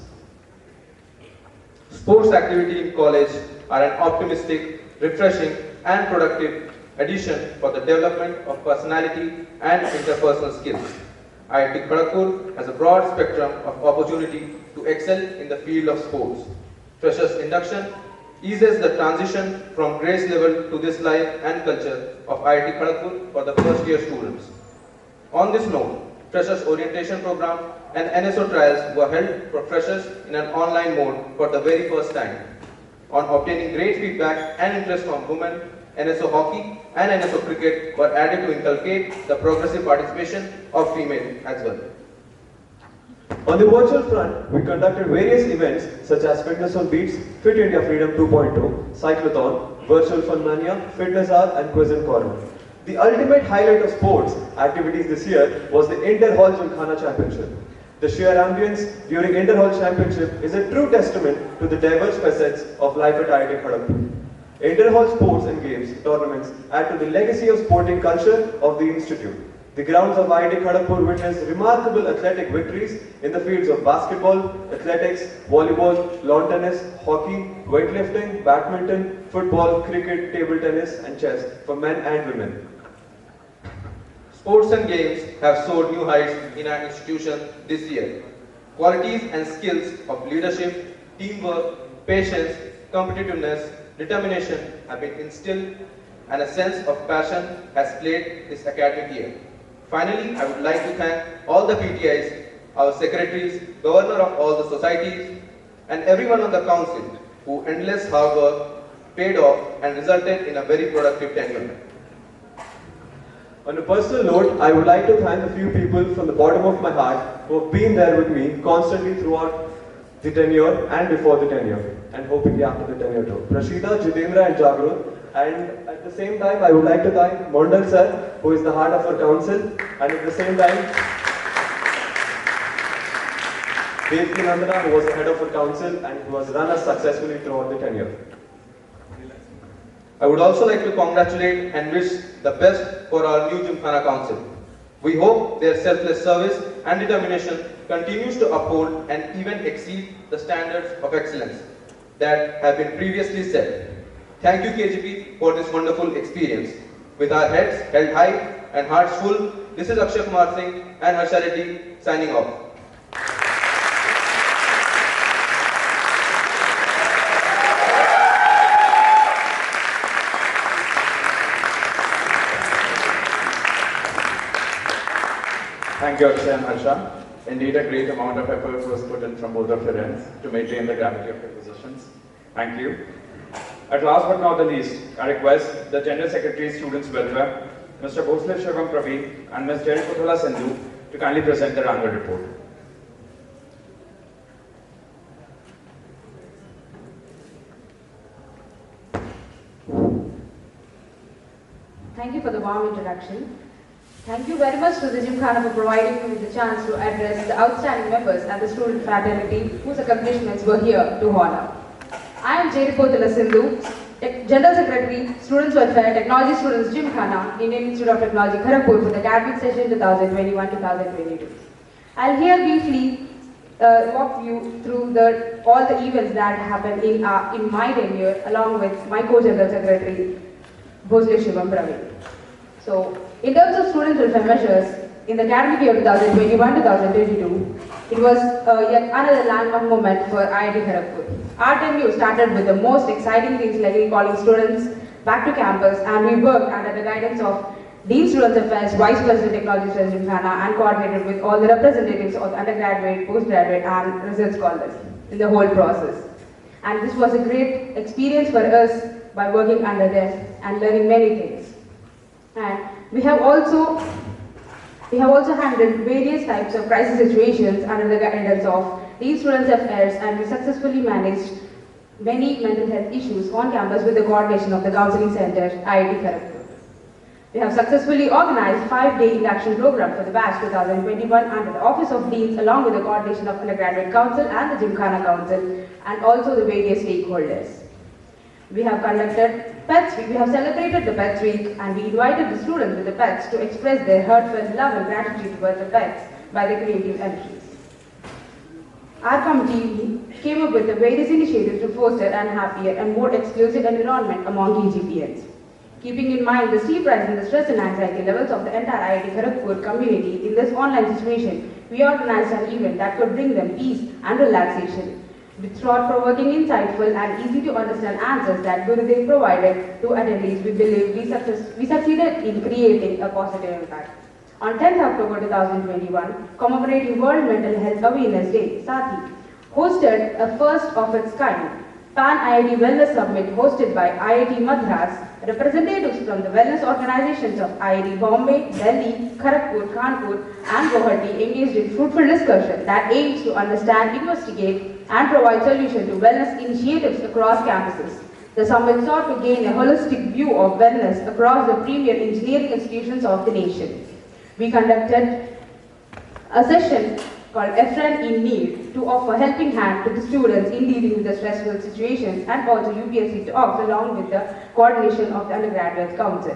Sports activity in college are an optimistic, refreshing, and productive addition for the development of personality and interpersonal skills. IIT Kharagpur has a broad spectrum of opportunity to excel in the field of sports. Freshers induction eases the transition from grace level to this life and culture of IIT Kharagpur for the first year students. On this note, Freshers Orientation Program and NSO trials were held for freshers in an online mode for the very first time. On obtaining great feedback and interest from women, NSO hockey and NSO cricket were added to inculcate the progressive participation of female as well. On the virtual front, we conducted various events such as Fitness on Beats, Fit India Freedom 2.0, Cyclothon, Virtual Fun Mania, Fitness Hour and Quiz and Corner. The ultimate highlight of sports activities this year was the Inter-Hall Gymkhana Championship. The sheer ambience during Inter-Hall Championship is a true testament to the diverse facets of life at IIT Kharagpur. Inter-Hall sports and games tournaments add to the legacy of sporting culture of the institute. The grounds of IIT Kharagpur witnessed remarkable athletic victories in the fields of basketball, athletics, volleyball, lawn tennis, hockey, weightlifting, badminton, football, cricket, table tennis and chess for men and women. Sports and games have soared new heights in our institution this year. Qualities and skills of leadership, teamwork, patience, competitiveness, determination have been instilled and a sense of passion has played this academic year. Finally, I would like to thank all the PTIs, our secretaries, governor of all the societies, and everyone on the council who endless hard work paid off and resulted in a very productive tenure. On a personal note, I would like to thank a few people from the bottom of my heart who have been there with me constantly throughout the tenure and before the tenure, and hopefully after the tenure too. Rashida, Jitendra and Jagrut. And at the same time, I would like to thank Mondal sir, who is the heart of our council, and at the same time, Devki Nandana, who was the head of our council and who has run us successfully throughout the tenure. I would also like to congratulate and wish the best for our new Gymkhana Council. We hope their selfless service and determination continues to uphold and even exceed the standards of excellence that have been previously set. Thank you KGP for this wonderful experience. With our heads held high and hearts full, this is Akshay Kumar Singh and Harsha Reddy signing off. Thank you, Akshay and Harsha. Indeed, a great amount of effort was put in from both of your ends to maintain the gravity of your positions. Thank you. At last but not the least, I request the General Secretary Students Welfare, Mr. Bhosle Shivam Praveen and Ms. Jerry Puthala Sindhu to kindly present their annual report. Thank you for the warm introduction. Thank you very much to the Gymkhana for providing me with the chance to address the outstanding members and the student fraternity whose accomplishments were here to honor. I am Jerry Puthala Sindhu, General Secretary, Students Welfare, Technology Students Gymkhana, Indian Institute of Technology, Kharagpur for the academic session 2021-2022. I'll here briefly walk you through all the events that happened in my tenure along with my co-General Secretary, Bhosle Shivam Praveen. So, in terms of student welfare measures, in the academic year 2021-2022, it was yet another landmark moment for IIT Kharagpur. Our tenure started with the most exciting things like recalling students back to campus, and we worked under the guidance of Dean Students Affairs, Vice President Technology Students Gymkhana, and coordinated with all the representatives of undergraduate, postgraduate, and research scholars in the whole process. And this was a great experience for us by working under them and learning many things. And we have also handled various types of crisis situations under the guidance of Dean Students Affairs, and we successfully managed many mental health issues on campus with the coordination of the Counseling Center, IIT Kharagpur. We have successfully organized 5-day induction program for the batch 2021 under the Office of Deans along with the coordination of Undergraduate Council and the Gymkhana Council and also the various stakeholders. We have conducted Pets Week. We have celebrated the Pets Week and we invited the students with the pets to express their heartfelt love and gratitude towards the pets by their creative entries. Our committee came up with the various initiatives to foster an happier and more exclusive environment among KGPNs. Keeping in mind the steep rise in the stress and anxiety levels of the entire IIT Kharagpur community in this online situation, we organized an event that could bring them peace and relaxation. With thought-provoking, insightful and easy to understand answers that Gurudev provided to attendees, we believe we succeeded in creating a positive impact. On 10th October 2021, commemorating World Mental Health Awareness Day, Saathi hosted a first of its kind Pan-IIT Wellness Summit hosted by IIT Madras. Representatives from the wellness organizations of IIT Bombay, Delhi, Kharagpur, Kanpur and Guwahati engaged in fruitful discussion that aims to understand, investigate and provide solutions to wellness initiatives across campuses. The summit sought to gain a holistic view of wellness across the premier engineering institutions of the nation. We conducted a session called A Friend in Need to offer helping hand to the students in dealing with the stressful situations and also UPSC talks along with the coordination of the undergraduate council.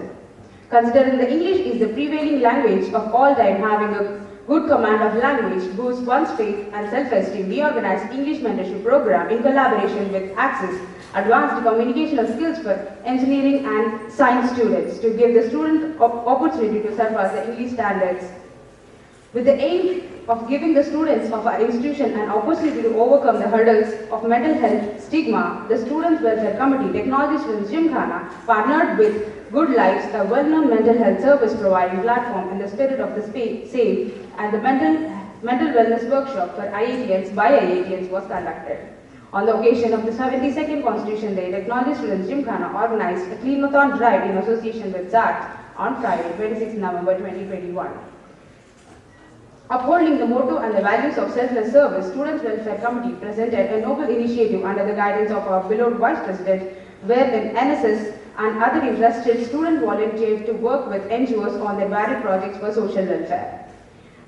Considering the English is the prevailing language of all time, having a good command of language boosts one's faith and self-esteem, we organized English mentorship program in collaboration with Access, advanced communicational skills for engineering and science students to give the student opportunity to surpass the English standards. With the aim of giving the students of our institution an opportunity to overcome the hurdles of mental health stigma, the Students' Welfare Committee, Technology Students Gymkhana, partnered with Good Lives, a well-known mental health service providing platform in the spirit of the same, and the mental wellness workshop for IITians by IITians was conducted. On the occasion of the 72nd Constitution Day, Technology Students Gymkhana organized a clean-a-thon drive in association with ZAT on Friday, 26 November 2021. Upholding the motto and the values of selfless service, Students' Welfare Committee presented a noble initiative under the guidance of our beloved Vice President, wherein NSS and other interested student volunteered to work with NGOs on their varied projects for social welfare.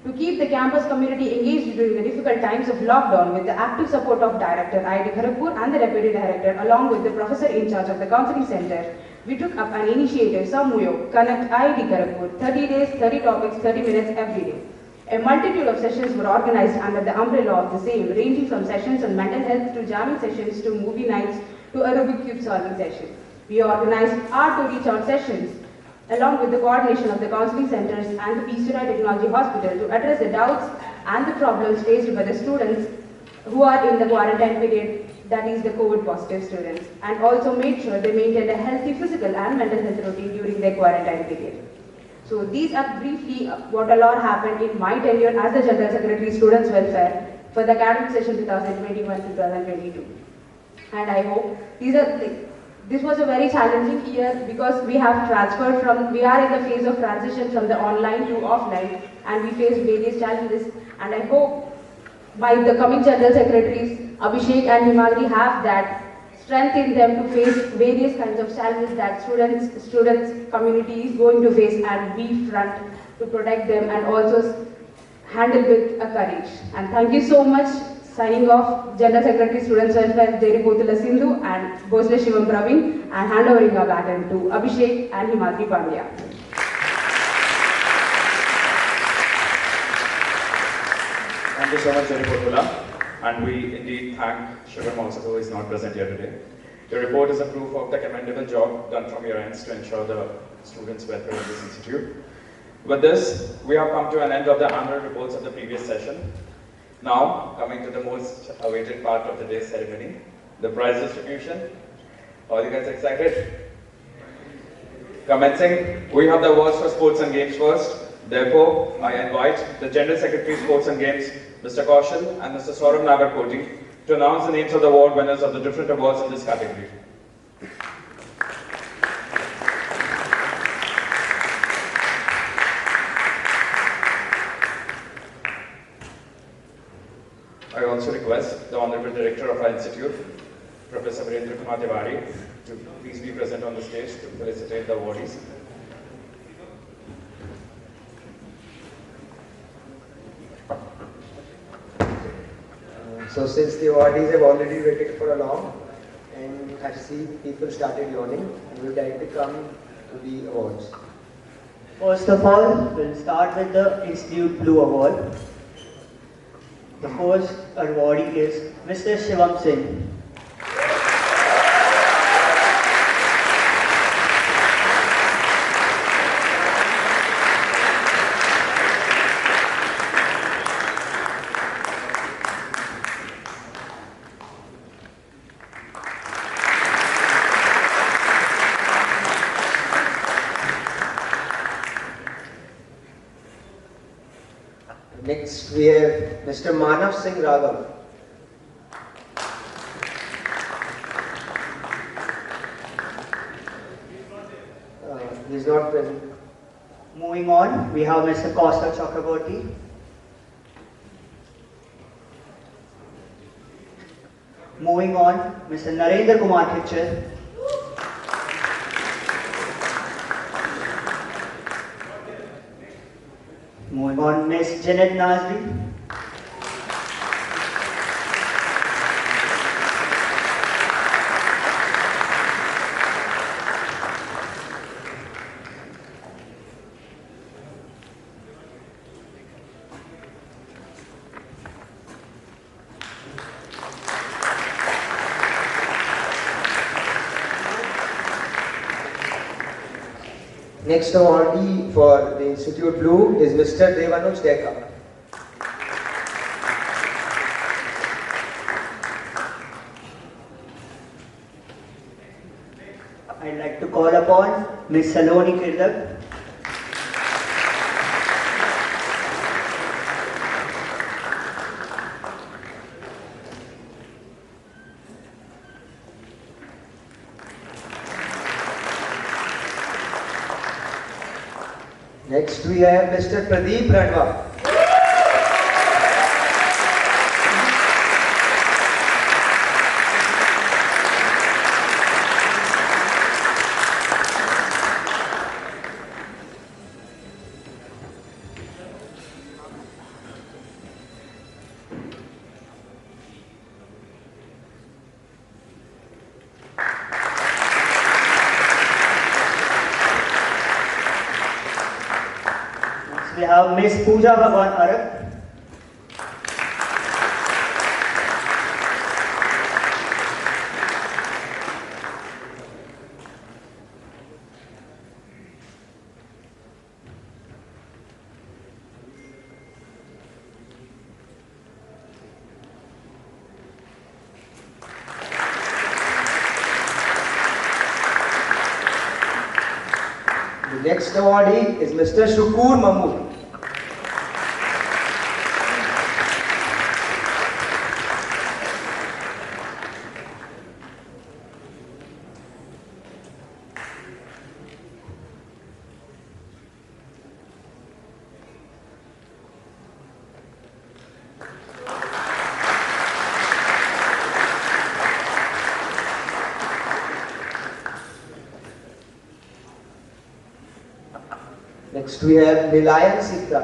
To keep the campus community engaged during the difficult times of lockdown with the active support of Director IIT Kharagpur and the Deputy Director along with the Professor in charge of the Counseling Center, we took up an initiative, Samuyo, Connect IIT Kharagpur, 30 days, 30 topics, 30 minutes every day. A multitude of sessions were organized under the umbrella of the same, ranging from sessions on mental health to jamming sessions to movie nights to a Rubik Cube solving session. We organized Art to Reach Out sessions along with the coordination of the counseling centers and the Peace Technology Hospital to address the doubts and the problems faced by the students who are in the quarantine period, that is the COVID positive students, and also made sure they maintained a healthy physical and mental health routine during their quarantine period. So these are briefly what all happened in my tenure as the General Secretary Students Welfare for the academic session 2021-2022. And I hope this was a very challenging year because we have transferred from, we are in the phase of transition from the online to offline and we faced various challenges, and I hope by the coming General Secretaries, Abhishek and Himadri have that strength in them to face various kinds of challenges that students community is going to face, and be front to protect them and also handle with a courage. And thank you so much. Signing off, General Secretary Students Welfare Deri Potula Sindhu and Bhosle Shivam Praveen, and handovering our baton to Abhishek and Himadri Pandya. Thank you so much, Deri Potula. And we indeed thank Shivam also, who is not present here today. Your report is a proof of the commendable job done from your ends to ensure the students' welfare of this institute. With this, we have come to an end of the annual reports of the previous session. Now, coming to the most awaited part of the day's ceremony, the prize distribution. Are you guys excited? Commencing, we have the awards for sports and games first. Therefore, I invite the General Secretary Sports and Games, Mr. Kaushal and Mr. Saurabh Nagarkoti, to announce the names of the award winners of the different awards in this category. I also request the Honorable Director of our Institute, Professor Virendra Kumar Tiwari, to please be present on the stage to felicitate the awardees. So since the awardees have already waited for a long, and I see people started yawning, we would like to come to the awards. First of all, we'll start with the Institute Blue Award. The first awardee is Mr. Shivam Singh. Next we have Mr. Manav Singh Raghav. He is not present. Moving on, we have Mr. Kaustav Chakraborty. Moving on, Mr. Narendra Kumar Kitcher. Moving on, Ms. Janet Nazri. Next awardee for the Institute Blue is Mr. Devanuj Deka. I'd like to call upon Ms. Saloni Kirdak. Next we have Mr. Pradeep Radwa. We have Ms. Pooja Bhagwan Arak. The next awardee is Mr. Shukur Mahmood. Next we have Nilayan Sikra.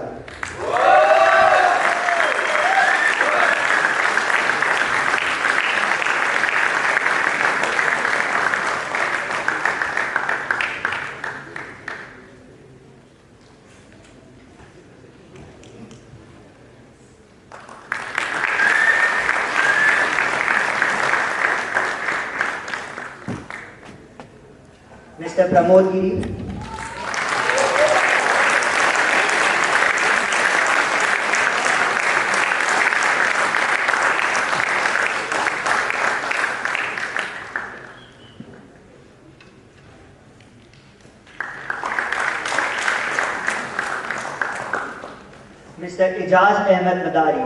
Mr. Pramod Giri. Mr. Ijaz Ahmed Madari.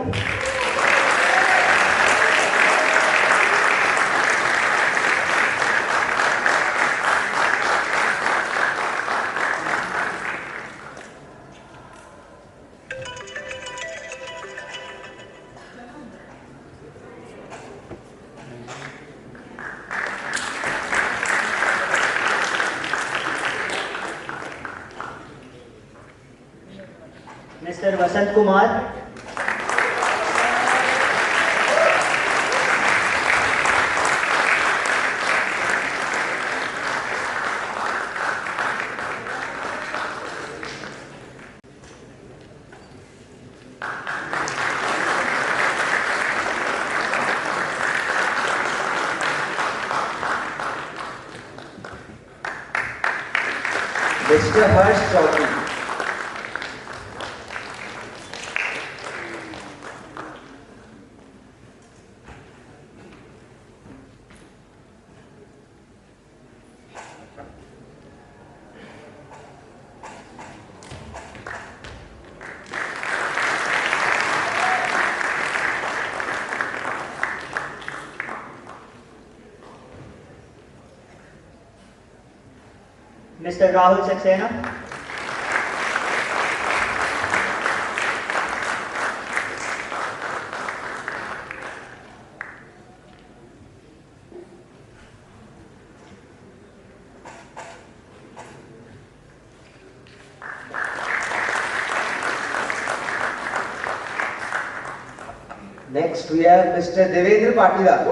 Mr. Vasant Kumar. Mr. Harsh Chaudhary. Mr. Rahul Saxena. Next we have Mr. Devendra Patidar.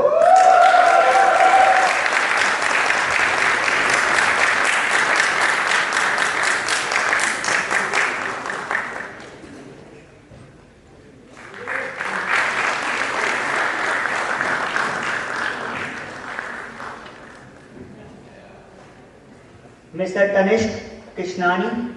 Mr. Tanishq Kishnani.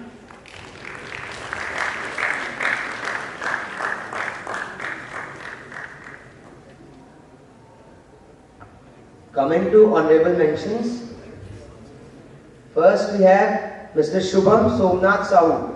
Coming to honorable mentions, first we have Mr. Shubham Somnath Sahu.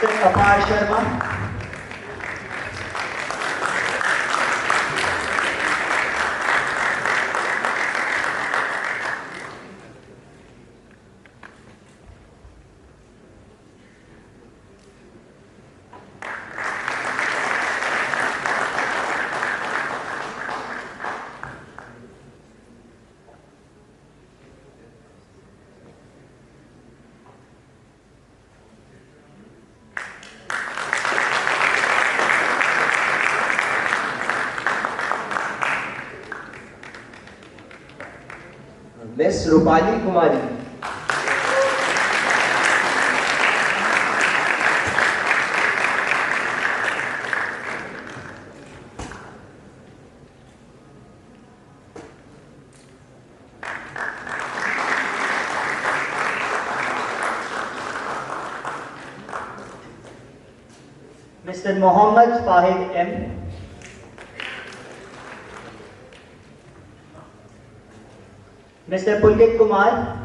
Mr. Apar Sharma. Miss Rupali Kumari. Mr. Mohammad Fahid M. Mr. Pulkit Kumar.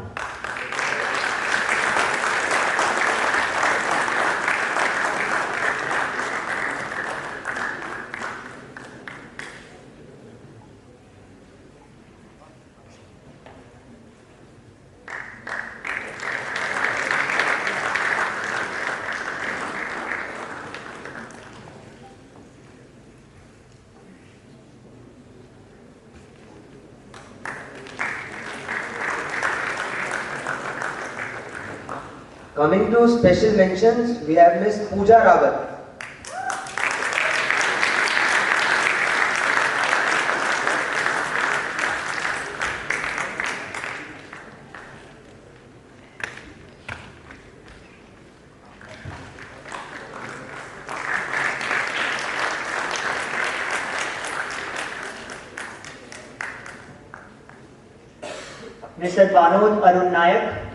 Coming to special mentions, we have Miss Pooja Rawat. Mr. Banod Arun Nayak.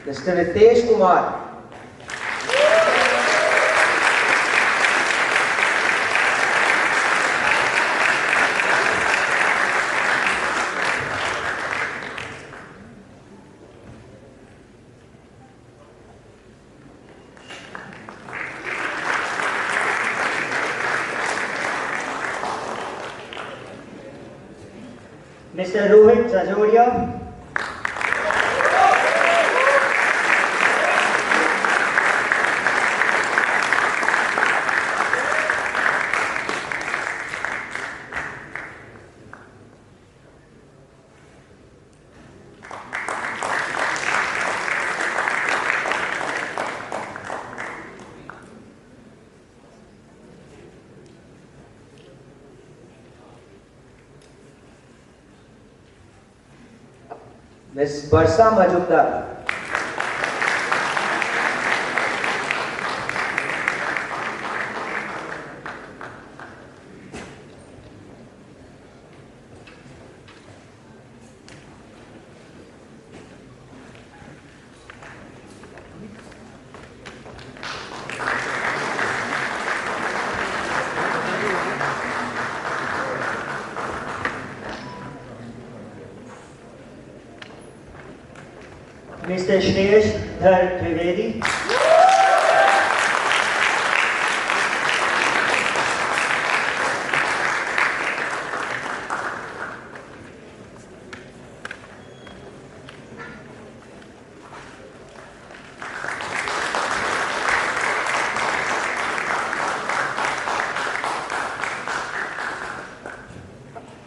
Mr. Ritesh Kumar. Mr. Rohit Zajoria. Ms. Barsa Majumdar. Mr. Shreyash Dhar Trivedi.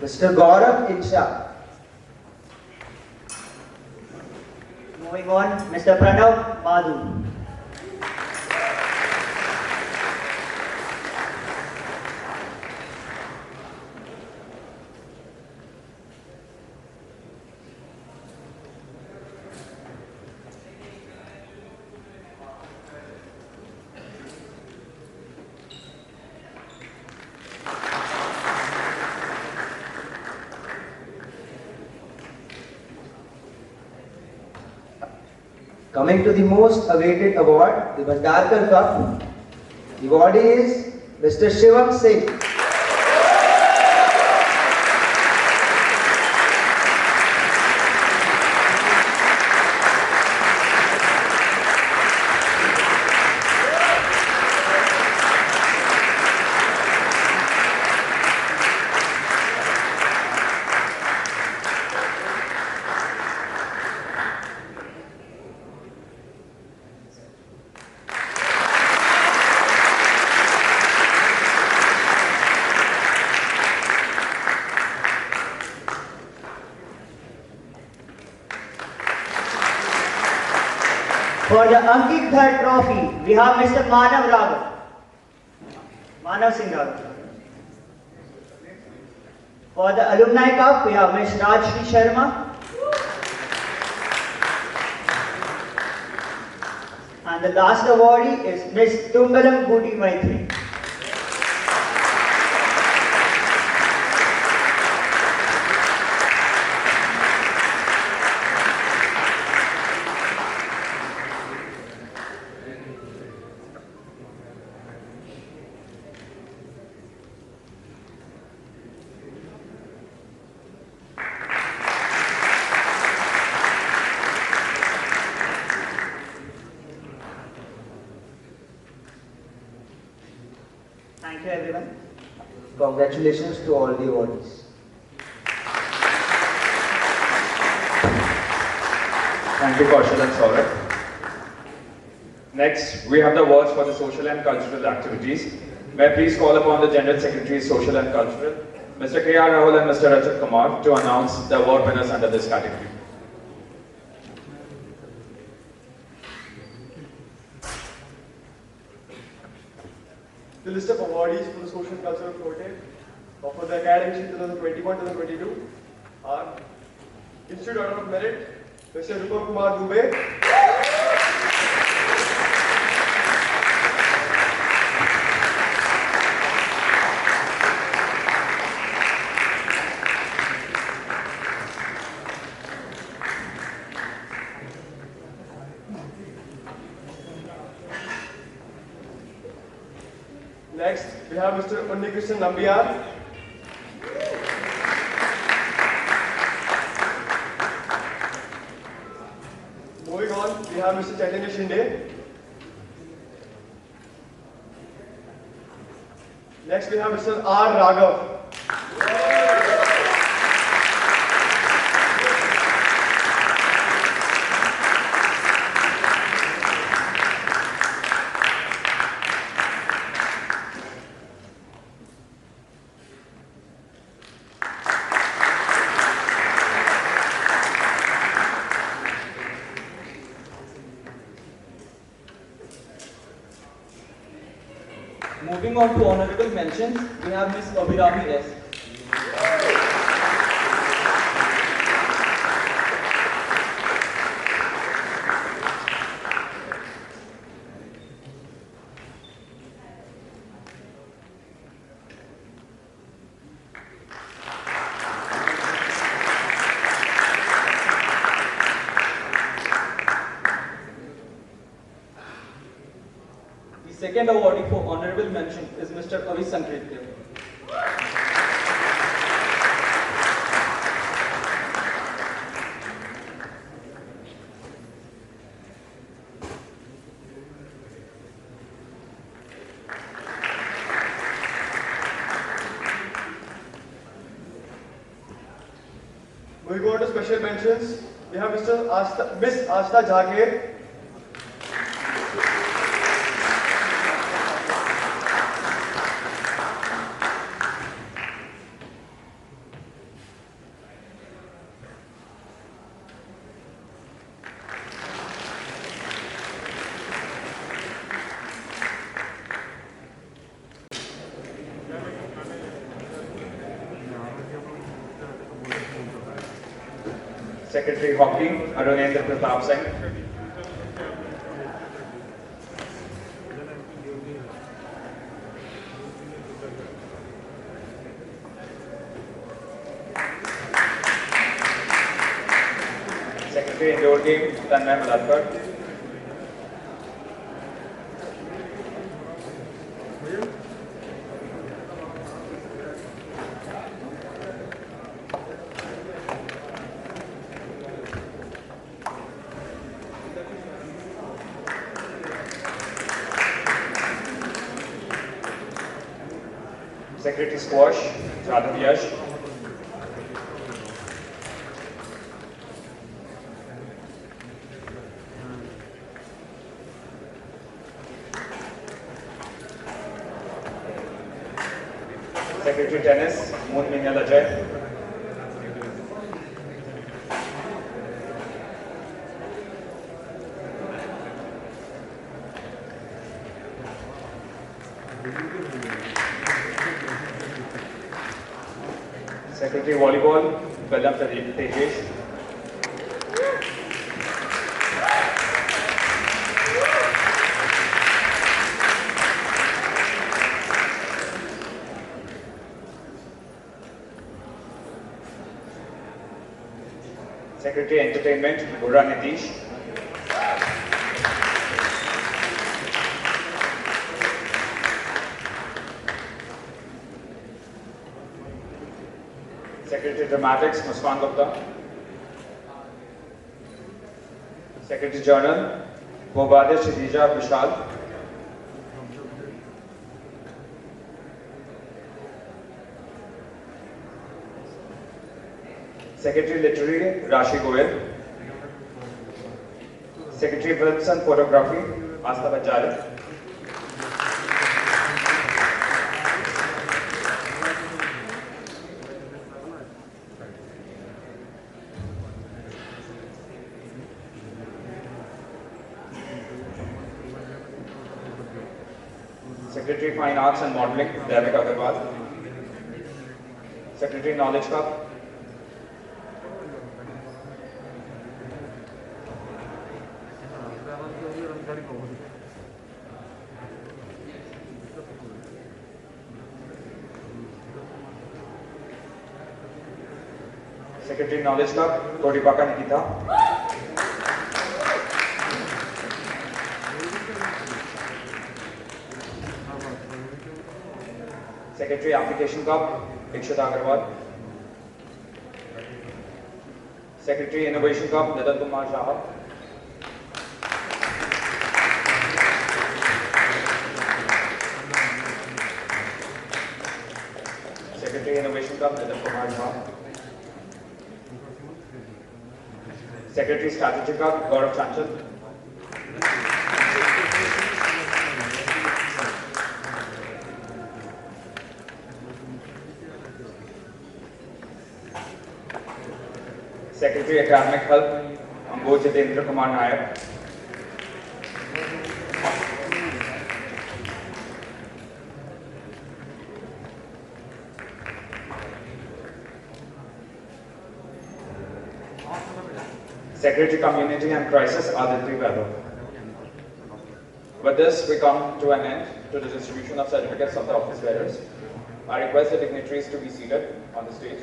Mr. Gaurav Insha. Moving on, Mr. Pranav Madhu. Coming to the most awaited award, the Bhandarkar Cup. The awardee is Mr. Shivam Singh. For the Ankit Dhar Trophy, we have Mr. Manav Raghav. Manav Singh Raghav. For the Alumni Cup, we have Ms. Rajshri Sharma. And the last awardee is Ms. Tungalam Booty Maitri. Thank you everyone. Congratulations to all the awardees. Thank you, Kaushal and Saurabh. Next, we have the awards for the social and cultural activities. May I please call upon the General Secretary, Social and Cultural, Mr. K.R. Rahul and Mr. Rajat Kumar, to announce the award winners under this category. The list of awardees for the Social and Cultural Forte for the academic year 2021-2022 are Institute Order of Merit, Mr. Rupam Kumar Dubey. Next, we have Mr. Unnikrishnan Nambiar. Moving on, we have Mr. Chaitanya Shinde. Next, we have Mr. R. Raghav. Moving on to honorable mentions, we have Ms. Abhirami S. second awardee for honorable mention is Mr. Awaaz. Moving on to special mentions, we have Miss Asta Jagir. Secretary Hockey, Arunendra Pratap Singh. Secretary Indoor Game, Tanmay Malatkar. Secretary Squash, Jadhav Yash. Secretary Tennis, Moon Minyal Ajay. Secretary Volleyball, Bellam Tejesh. Secretary Entertainment, Burra Nitish. Secretary Dramatics, Muskan Gupta. Secretary Journal, Bobade Shidija Vishal. Secretary Literary, Rashi Goyal. Secretary Films and Photography, Asta Bajale. Secretary Fine Arts and Modeling, Devik Agarwal. Secretary Knowledge Cup. Secretary Knowledge Cup, Kodipaka Nikita. Secretary Application Cup, Ikshita Agarwal. Secretary Innovation Cup, Nitin Kumar Shah. Secretary Innovation Cup, Nitin Kumar Shah. Secretary Strategy Cup, Gaurav Chanchal. Secretary Academic Help, Amboj Jitendra Kumar Nayak. Secretary Community and Crisis, Aditi Vaibhav. With this, we come to an end to the distribution of certificates of the office bearers. I request the dignitaries to be seated on the stage.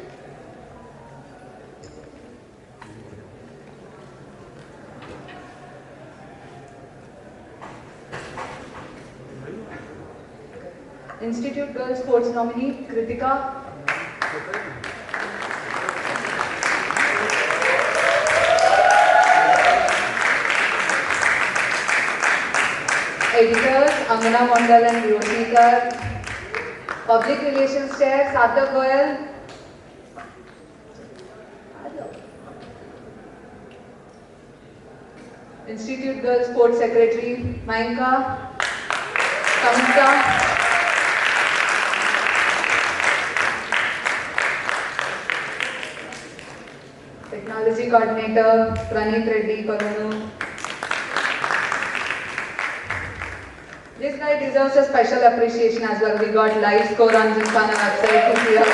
Institute Girls Sports nominee Kritika. Editors Angana Mondal and Rosita. Public Relations Chair Sarthak Goyal. Institute Girls Sports Secretary Mayanka. Kamsa. Technology Coordinator Praneet Reddy Kolonu. This guy deserves a special appreciation as well. We got live score on Gymkhana website to see us.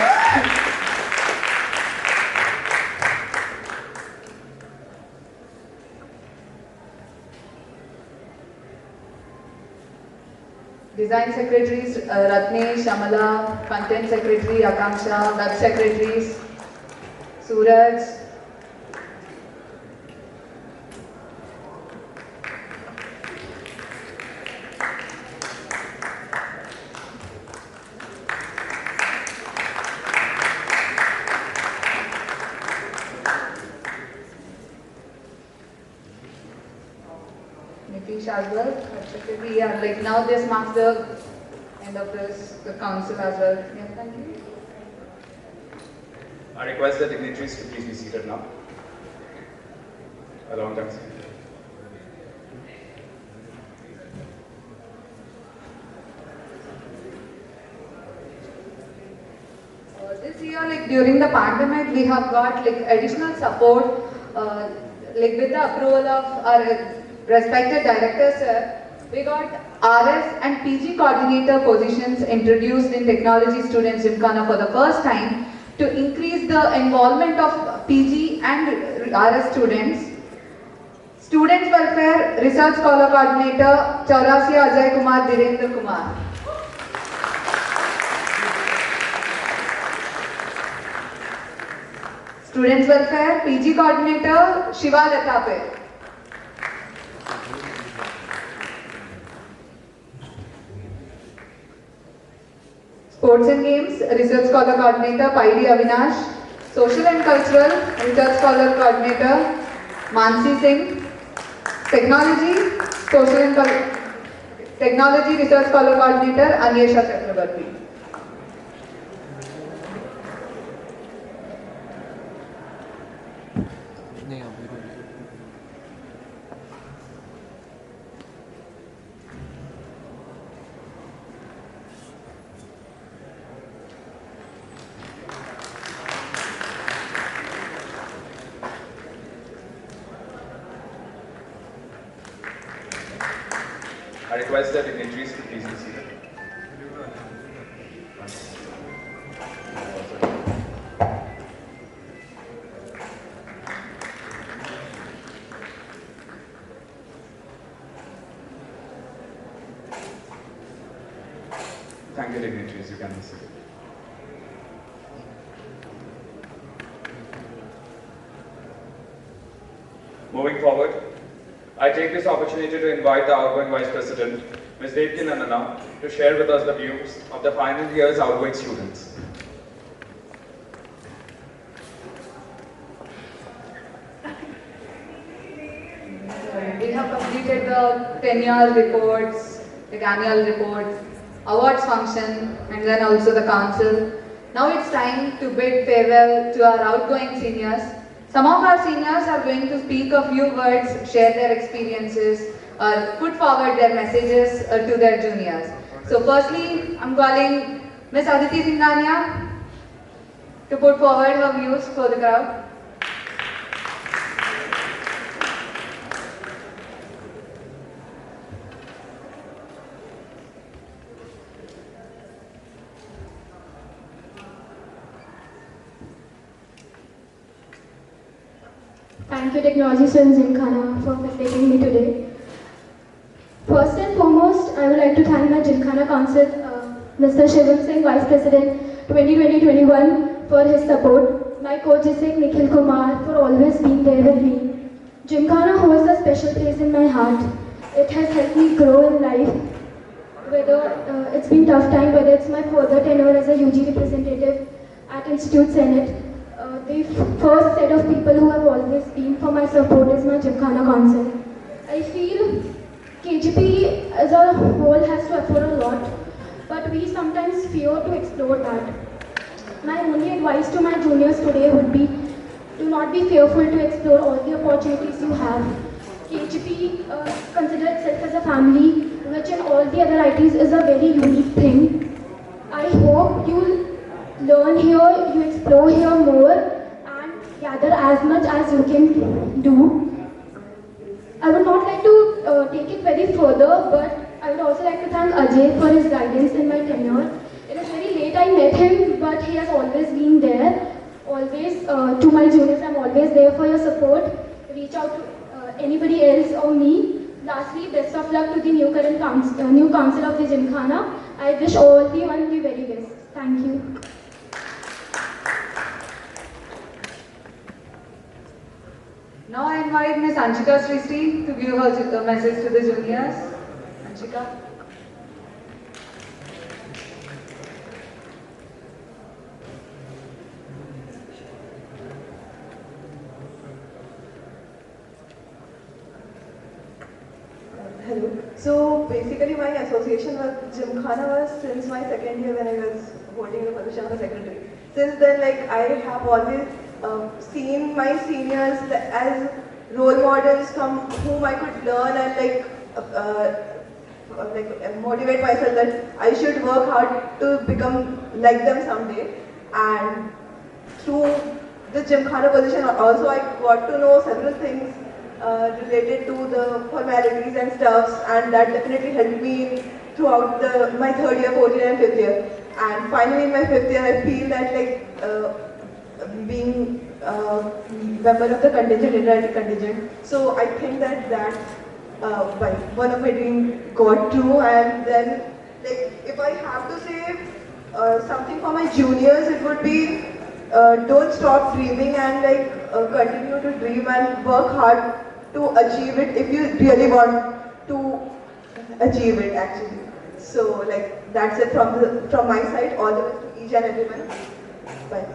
Design Secretaries Ratnesh, Amala, Content Secretary Akanksha, Web Secretaries Suraj. As well, yeah, like now this marks the end of the council as well. Yeah, thank you. I request the dignitaries to please be seated now. A long time. This year, like during the pandemic, we have got like additional support, like with the approval of our respected directors, we got RS and PG coordinator positions introduced in Technology Students Gymkhana for the first time to increase the involvement of PG and RS students. Students Welfare Research Scholar Coordinator Chaurasia Ajay Kumar Dhirendra Kumar. Students Welfare PG Coordinator Shiva Latape. Sports and Games Research Scholar Coordinator Paidi Avinash. Social and Cultural Research Scholar Coordinator Mansi Singh. Technology Research Scholar Coordinator Anyesha Chakrabarti. I request the dignitaries to please be seated. Thank you, dignitaries. You can be seated. Moving forward, I take this opportunity to invite the outgoing Vice President, Ms. Devki Nandana, to share with us the views of the final year's outgoing students. We have completed the 10-year reports, the annual reports, awards function, and then also the council. Now it's time to bid farewell to our outgoing seniors. Some of our seniors are going to speak a few words, share their experiences, or put forward their messages to their juniors. So firstly, I'm calling Ms. Aditi Singhania to put forward her views for the crowd. Thank you, Technology Students Gymkhana, for facilitating me today. First and foremost, I would like to thank my Gymkhana Council, Mr. Shivam Singh, Vice President 2020-21, for his support. My coach Nikhil Kumar for always being there with me. Gymkhana holds a special place in my heart. It has helped me grow in life. whether it's been tough time, whether it's my further tenure as a UG representative at Institute Senate. The first set of people who have always been for my support is my Gymkhana Council. I feel KGP as a whole has to afford a lot, but we sometimes fear to explore that. My only advice to my juniors today would be, do not be fearful to explore all the opportunities you have. KGP consider itself as a family, which in all the other ITs is a very unique thing. I hope you learn here, you explore here more, and gather as much as you can do. I would not like to take it very further, but I would also like to thank Ajay for his guidance in my tenure. It is very late I met him, but he has always been there. Always, to my juniors, I'm always there for your support. Reach out to anybody else or me. Lastly, best of luck to the new council of the Gymkhana. I wish all the one the very best. Thank you. Now I invite Ms. Anshika Sristi to give her message to the juniors. Anshika. Hello. So basically my association with Gymkhana was since my second year when I was holding the position of a secretary. Since then, like, I have always seen my seniors as role models from whom I could learn and motivate myself that I should work hard to become like them someday. And through the Gymkhana position also I got to know several things related to the formalities and stuffs, and that definitely helped me throughout my third year, fourth year and fifth year. And finally in my fifth year I feel that being member of the contingent, interactive contingent, so I think that one of my dreams got true. And then if I have to say something for my juniors, it would be don't stop dreaming and continue to dream and work hard to achieve it if you really want to achieve it actually. So that's it from my side. All the best to each and everyone. Bye.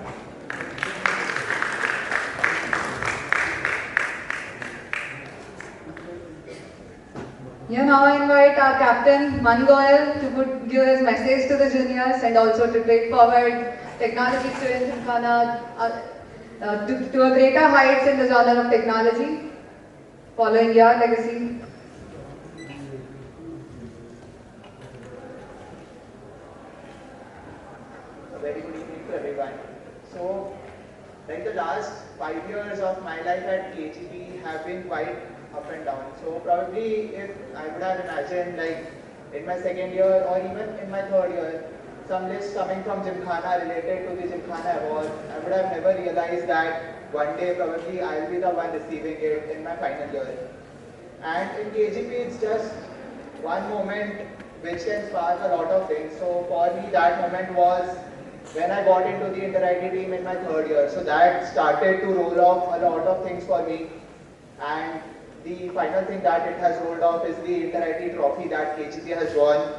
Yeah, now I invite our captain, Man Goyal, to give his message to the juniors and also to take forward technology students in Ghana to a greater heights in the genre of technology, following your legacy. A very good evening to everyone. So, the last 5 years of my life at KGP have been quite up and down. So probably if I would have imagined in my second year or even in my third year, some list coming from Gymkhana related to the Gymkhana Award, I would have never realized that one day probably I'll be the one receiving it in my final year. And in KGP it's just one moment which can spark a lot of things. So for me that moment was when I got into the inter-IT team in my third year. So that started to roll off a lot of things for me. And the final thing that it has rolled off is the Inter-IT trophy that KGP has won,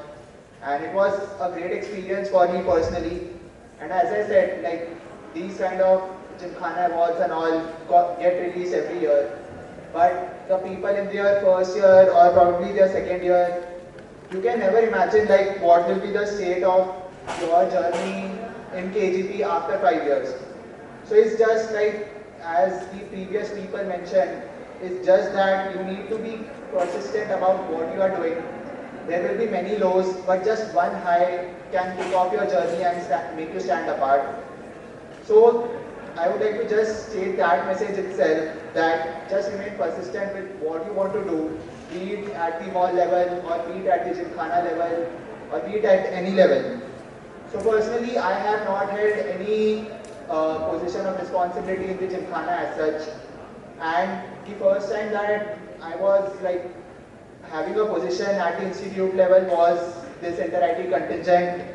and it was a great experience for me personally. And as I said, these kind of Gymkhana awards and all get released every year, but the people in their first year or probably their second year, you can never imagine what will be the state of your journey in KGP after 5 years. So it's just as the previous people mentioned, it's just that you need to be persistent about what you are doing. There will be many lows, but just one high can kick off your journey and make you stand apart. So I would like to just state that message itself, that just remain persistent with what you want to do, be it at the mall level or be it at the Gymkhana level or be it at any level. So personally, I have not had any position of responsibility in the Gymkhana as such. And the first time that I was having a position at the institute level was this inter-IT contingent,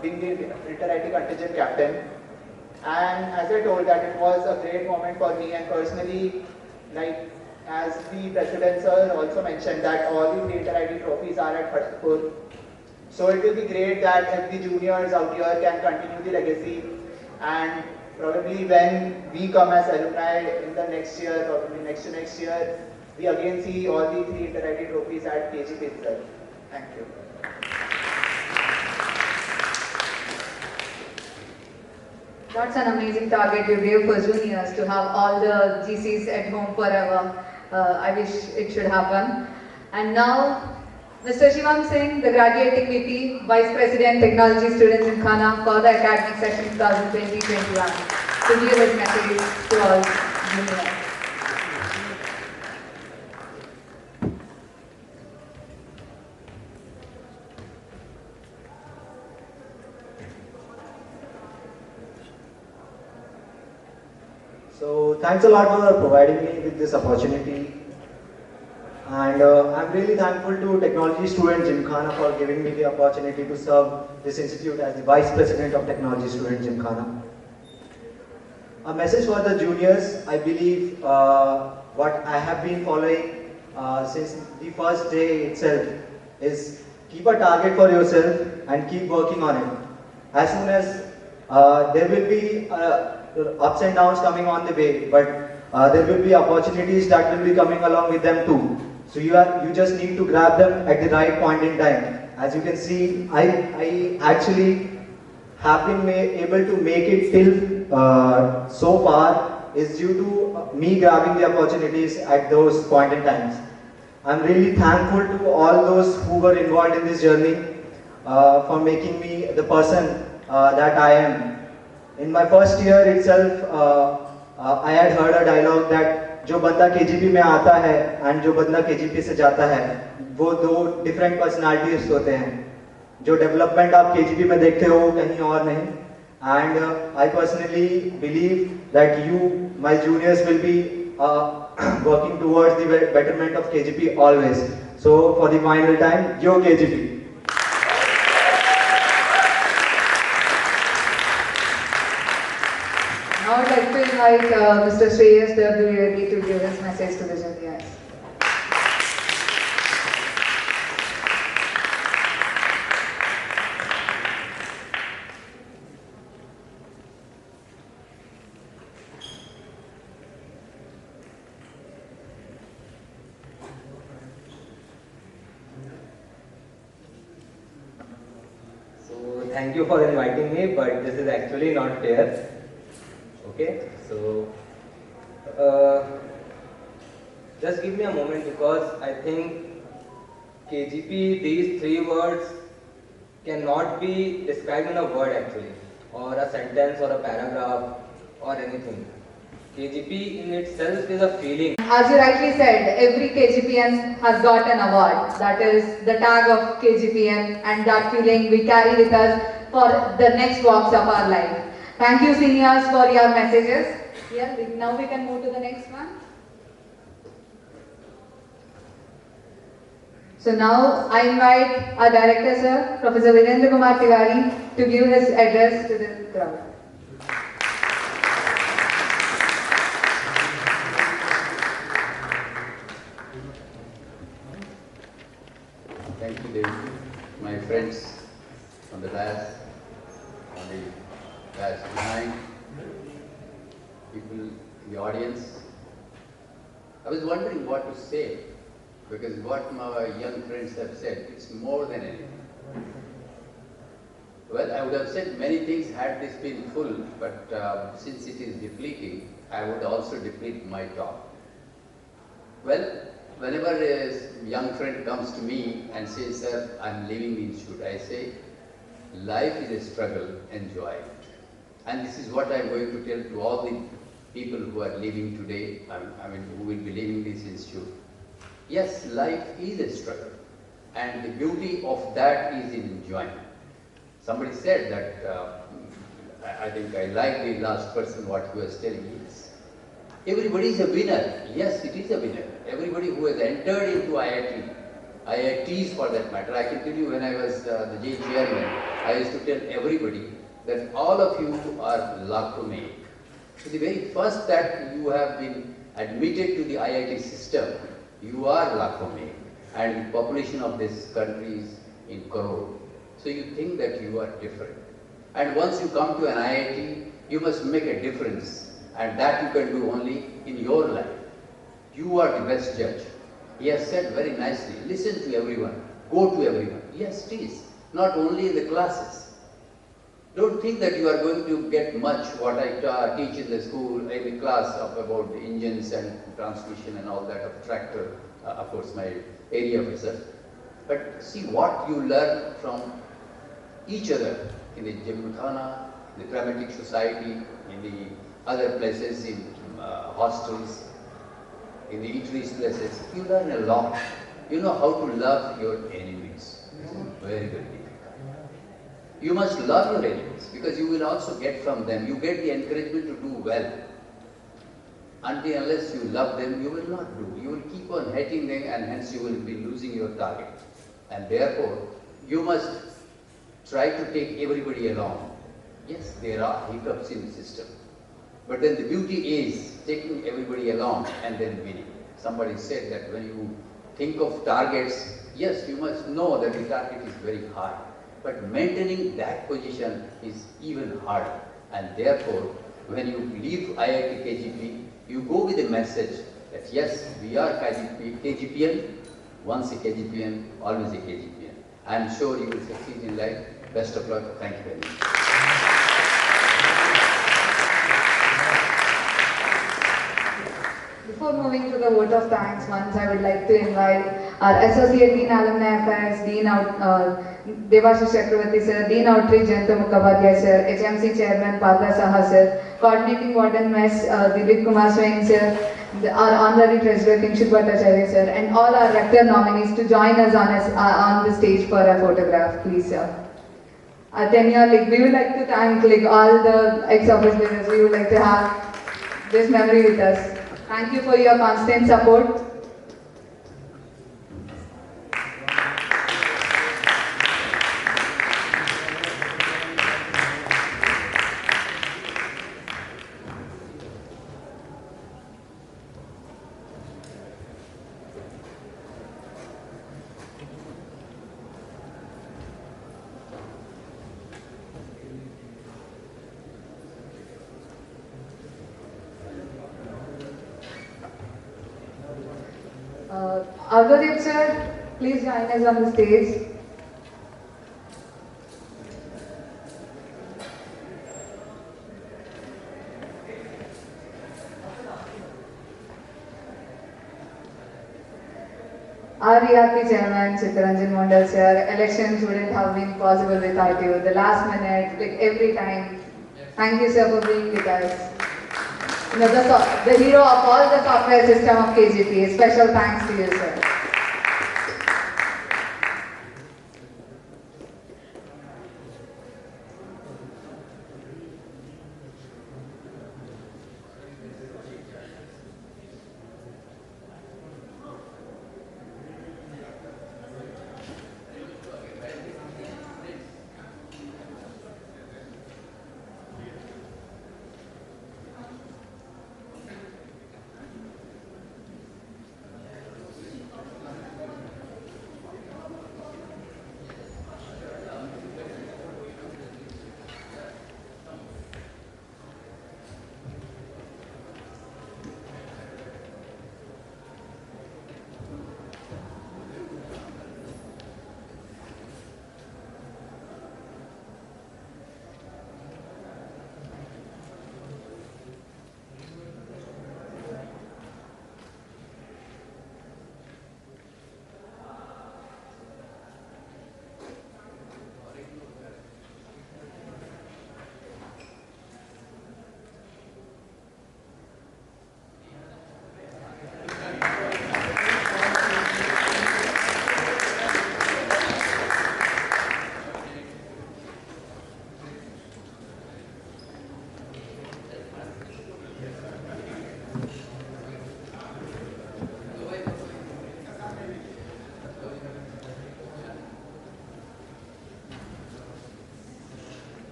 being the inter-IT contingent captain. And as I told that it was a great moment for me, and personally, as the president sir also mentioned that all the inter-IT trophies are at Kharagpur. So it will be great that if the juniors out here can continue the legacy, and probably when we come as alumni in the next year, probably next to next year, we again see all the 3 Inter-IT trophies at KGP itself. Thank you. That's an amazing target you gave for juniors to have all the GCs at home forever. I wish it should happen. And now, Mr. Shivam Singh, the graduating VP, Vice President Technology Students in Khana for the academic session 2020-21, to give his message to all juniors. So thanks a lot for providing me with this opportunity, and I'm really thankful to Technology Student Gymkhana for giving me the opportunity to serve this institute as the Vice President of Technology Student Gymkhana. A message for the juniors, I believe what I have been following since the first day itself is keep a target for yourself and keep working on it. As soon as there will be ups and downs coming on the way, but there will be opportunities that will be coming along with them too. So you just need to grab them at the right point in time. As you can see, I actually have been able to make it till so far is due to me grabbing the opportunities at those point in times. I'm really thankful to all those who were involved in this journey for making me the person that I am. In my first year itself, I had heard a dialogue that जो बंदा KGP में आता है and जो बंदा KGP से जाता है, वो 2 different personalities होते हैं. जो development आप KGP में देखते हो, कहीं और नहीं. And I personally believe that you, my juniors, will be working towards the betterment of KGP always. So for the final time, yo KGP. Now I'd like to invite Mr. Shreyas Darduredi to give his message to the juniors. So thank you for inviting me, but this is actually not fair. Okay, so just give me a moment, because I think KGP, these 3 words cannot be described in a word actually, or a sentence or a paragraph or anything. KGP in itself is a feeling. As you rightly said, every KGPN has got an award. That is the tag of KGPN, and that feeling we carry with us for the next walks of our life. Thank you, seniors, for your messages. Yeah, now we can move to the next one. So now I invite our director, sir, Professor Virendra Kumar Tiwari, to give his address to the crowd. Thank you, David. My friends on the dais, on the dais behind, people in the audience. I was wondering what to say, because what my young friends have said, it's more than anything. Well, I would have said many things had this been full, but since it is depleting, I would also deplete my talk. Well, whenever a young friend comes to me and says, sir, I'm leaving the institute, I say, life is a struggle, enjoy it. And this is what I'm going to tell to all the people who are leaving today, who will be leaving this institute. Yes, life is a struggle, and the beauty of that is in enjoyment. Somebody said that, I think I like the last person what he was telling me. Everybody is a winner. Yes, it is a winner. Everybody who has entered into IIT, IITs for that matter. I can tell you, when I was the J chairman, I used to tell everybody that all of you are luck to make. So the very first that you have been admitted to the IIT system, you are luck to make. And the population of this country is in crore. So you think that you are different. And once you come to an IIT, you must make a difference. And that you can do only in your life. You are the best judge. He has said very nicely, listen to everyone, go to everyone. Yes, it is. Not only in the classes. Don't think that you are going to get much what I teach in the school, in the class of about the engines and transmission and all that of tractor, of course my area of research. But see what you learn from each other in the Gymkhana, the dramatic society, in the other places, in hostels, in the eateries places. You learn a lot. You know how to love your enemies. It's very, very difficult. You must love your enemies because you will also get from them. You get the encouragement to do well. Until unless you love them, you will not do. You will keep on hating them and hence you will be losing your target. And therefore, you must try to take everybody along. Yes, there are hiccups in the system. But then the beauty is taking everybody along and then winning. Somebody said that when you think of targets, yes, you must know that the target is very hard. But maintaining that position is even harder. And therefore, when you leave IIT KGP, you go with a message that yes, we are KGPN, once a KGPN, always a KGPN. I am sure you will succeed in life. Best of luck. Thank you very much. Before moving to the vote of thanks, once I would like to invite our Associate Dean Alumni Affairs, Dean Devashish Chakravarti sir, Dean Outreach Jayanta Mukhopadhyay sir, HMC Chairman Padla Saha sir, Coordinating Warden Mess Dilip Kumar Swain sir, our Honorary Treasurer Kingshuk Bhattacharya sir, and all our rector nominees to join us on the stage for a photograph, please sir. Tenure, we would like to thank all the ex-office bearers. We would like to have this memory with us. Thank you for your constant support. Argodev sir, please join us on the stage. Our ERP chairman, Chittaranjan Mondal sir, elections wouldn't have been possible without you. The last minute, every time. Thank you sir for being with us. You know, the hero of all the software system of KGP. Special thanks to you, sir.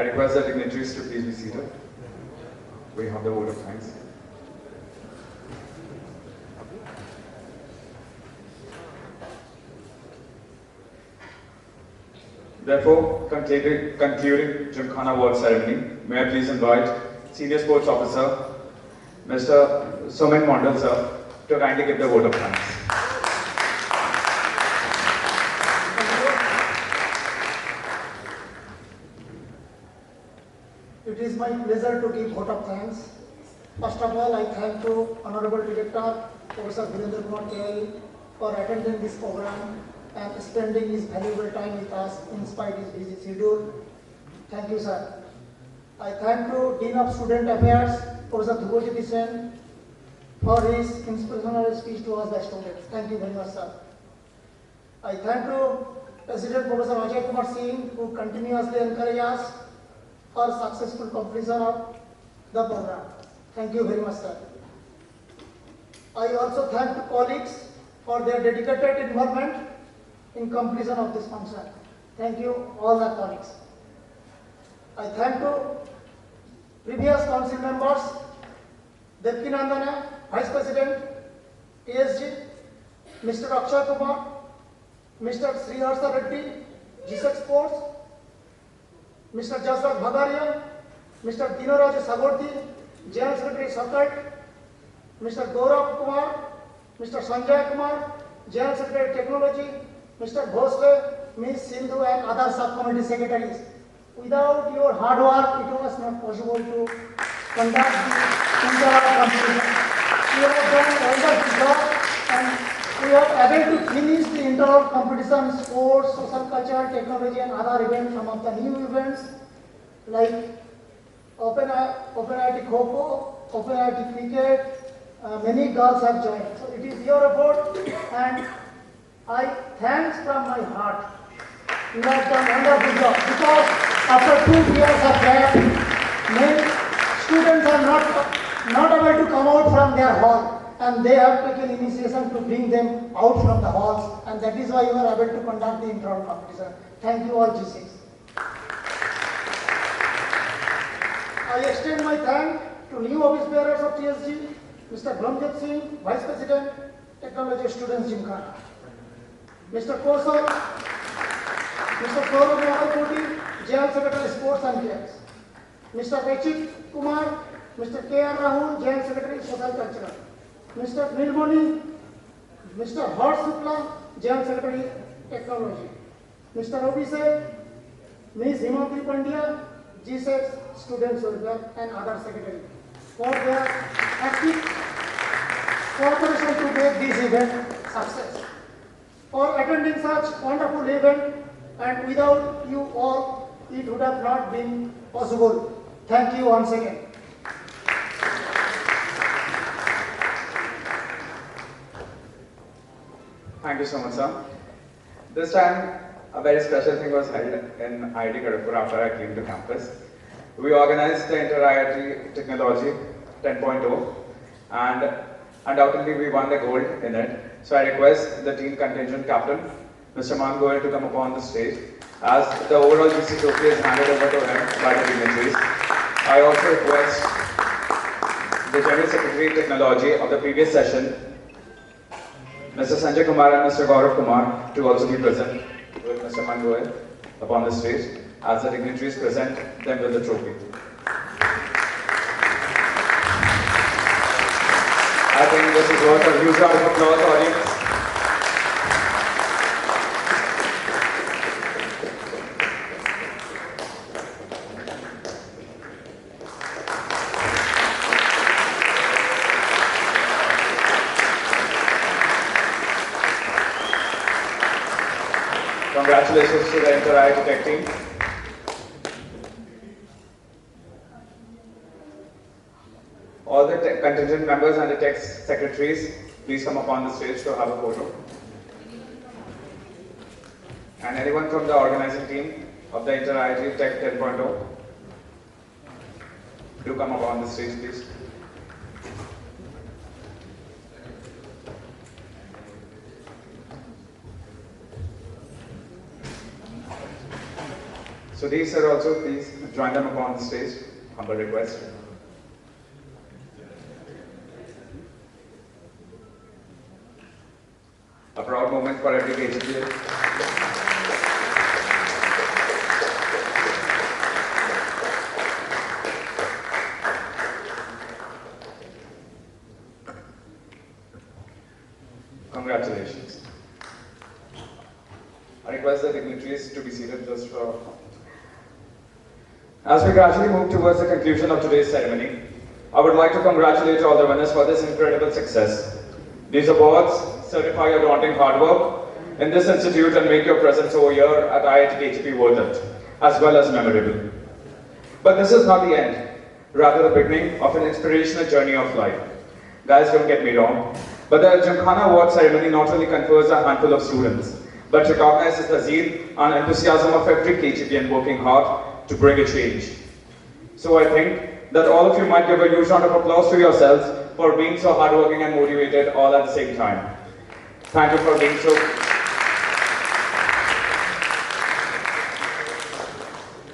I request the dignitaries to please be seated. We have the vote of thanks. Therefore, concluding Gymkhana Award Ceremony, may I please invite Senior Sports Officer, Mr. Somen Mondal sir, to kindly give the vote of thanks. It is my pleasure to give vote of thanks. First of all, I thank to Honorable Director, Professor Virendra Kumar Kayal, for attending this program and spending his valuable time with us in spite of his busy schedule. Thank you, sir. I thank to Dean of Student Affairs, Professor Dhubojyoti Sen, for his inspirational speech to us the students. Thank you very much, sir. I thank to President Professor Ajay Kumar Singh, who continuously encourages us for successful completion of the program. Thank you very much, sir. I also thank the colleagues for their dedicated involvement in completion of this function. Thank you, all the colleagues. I thank to previous council members, Devki Nandana, Vice President, PSG, Mr. Akshay Kumar, Mr. Sriharsha Reddy, GSEC Sports, Mr. Jasrat Bhagaria, Mr. Dinaraj Sagorti, General Secretary Circuit, Mr. Gaurav Kumar, Mr. Sanjay Kumar, General Secretary Technology, Mr. Bhosle, Ms. Sindhu and other subcommittee secretaries. Without your hard work, it was not possible to conduct the entire competition. We have done a wonderful job and we are able to finish the inter competition, sports, social culture, technology and other events, some of the new events like Open IIT Kho-Kho, Open IIT Cricket, many girls have joined. So it is your effort and I thanks from my heart. You have done a wonderful job because after 2 years of gap, many students are not able to come out from their hall and they have taken initiation to bring them out from the halls and that is why you are able to conduct the inter competition. Thank you all G6. I extend my thanks to new office bearers of TSG, Mr. Brahmjit Singh, Vice President, Technology Students Gymkhana, Mr. Kosal, Mr. Gaurav Nagarkoti, General Secretary Sports and Games, Mr. Rachit Kumar, Mr. K.R. Rahul, General Secretary Social Cultural, Mr. Nilmoni, Mr. Harsh Shukla, General Secretary Technology, Mr. Abhishek, Ms. Himanti Pandya, GSEC Students Welfare and other secretaries for their active cooperation to make this event success. For attending such wonderful event and without you all, it would have not been possible. Thank you once again. Thank you so much, sir. This time, a very special thing was held in IIT Kharagpur after I came to campus. We organized the Inter-IIT Technology 10.0 and undoubtedly we won the gold in it. So I request the team contingent captain, Mr. Man Goyal, to come upon the stage as the overall GC trophy is handed over to him by the dignitaries. I also request the General Secretary Technology of the previous session, Mr. Sanjay Kumar and Mr. Gaurav Kumar, to also be present with Mr. Man Goyal upon the stage as the dignitaries present them with the trophy. I think this is worth a huge round of applause, audience. Congratulations to the entire Tech team. All the contingent members and the tech secretaries, please come upon the stage to have a photo. And anyone from the organizing team of the Inter-IIT Tech 10.0, do come upon the stage, please. So these are also, please. join them upon the stage. Humble request. A proud moment for every KGPA. Congratulations. I request the dignitaries to be seated just for... As we gradually move towards the conclusion of today's ceremony, I would like to congratulate all the winners for this incredible success. These awards certify your daunting hard work in this institute and make your presence over here at IIT KGP worth it, as well as memorable. But this is not the end, rather the beginning of an inspirational journey of life. Guys, don't get me wrong, but the Gymkhana Award Ceremony not only confers a handful of students, but recognizes the zeal and enthusiasm of every KGPN working hard to bring a change. So I think that all of you might give a huge round of applause to yourselves for being so hardworking and motivated all at the same time. Thank you for being so...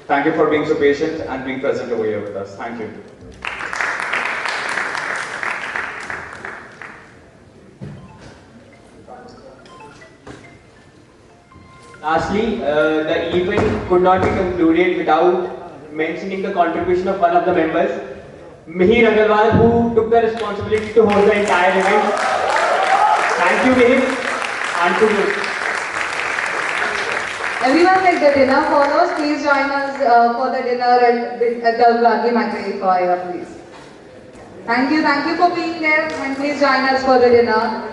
Thank you for being so patient and being present over here with us. Thank you. Lastly, the event could not be concluded without mentioning the contribution of one of the members, Mihir Agarwal, who took the responsibility to host the entire event. Thank you, Mihir, and to you. Everyone, like the dinner follows, please join us for the dinner at the Gandhi Macquarie Foyer, please. Thank you for being there, and please join us for the dinner.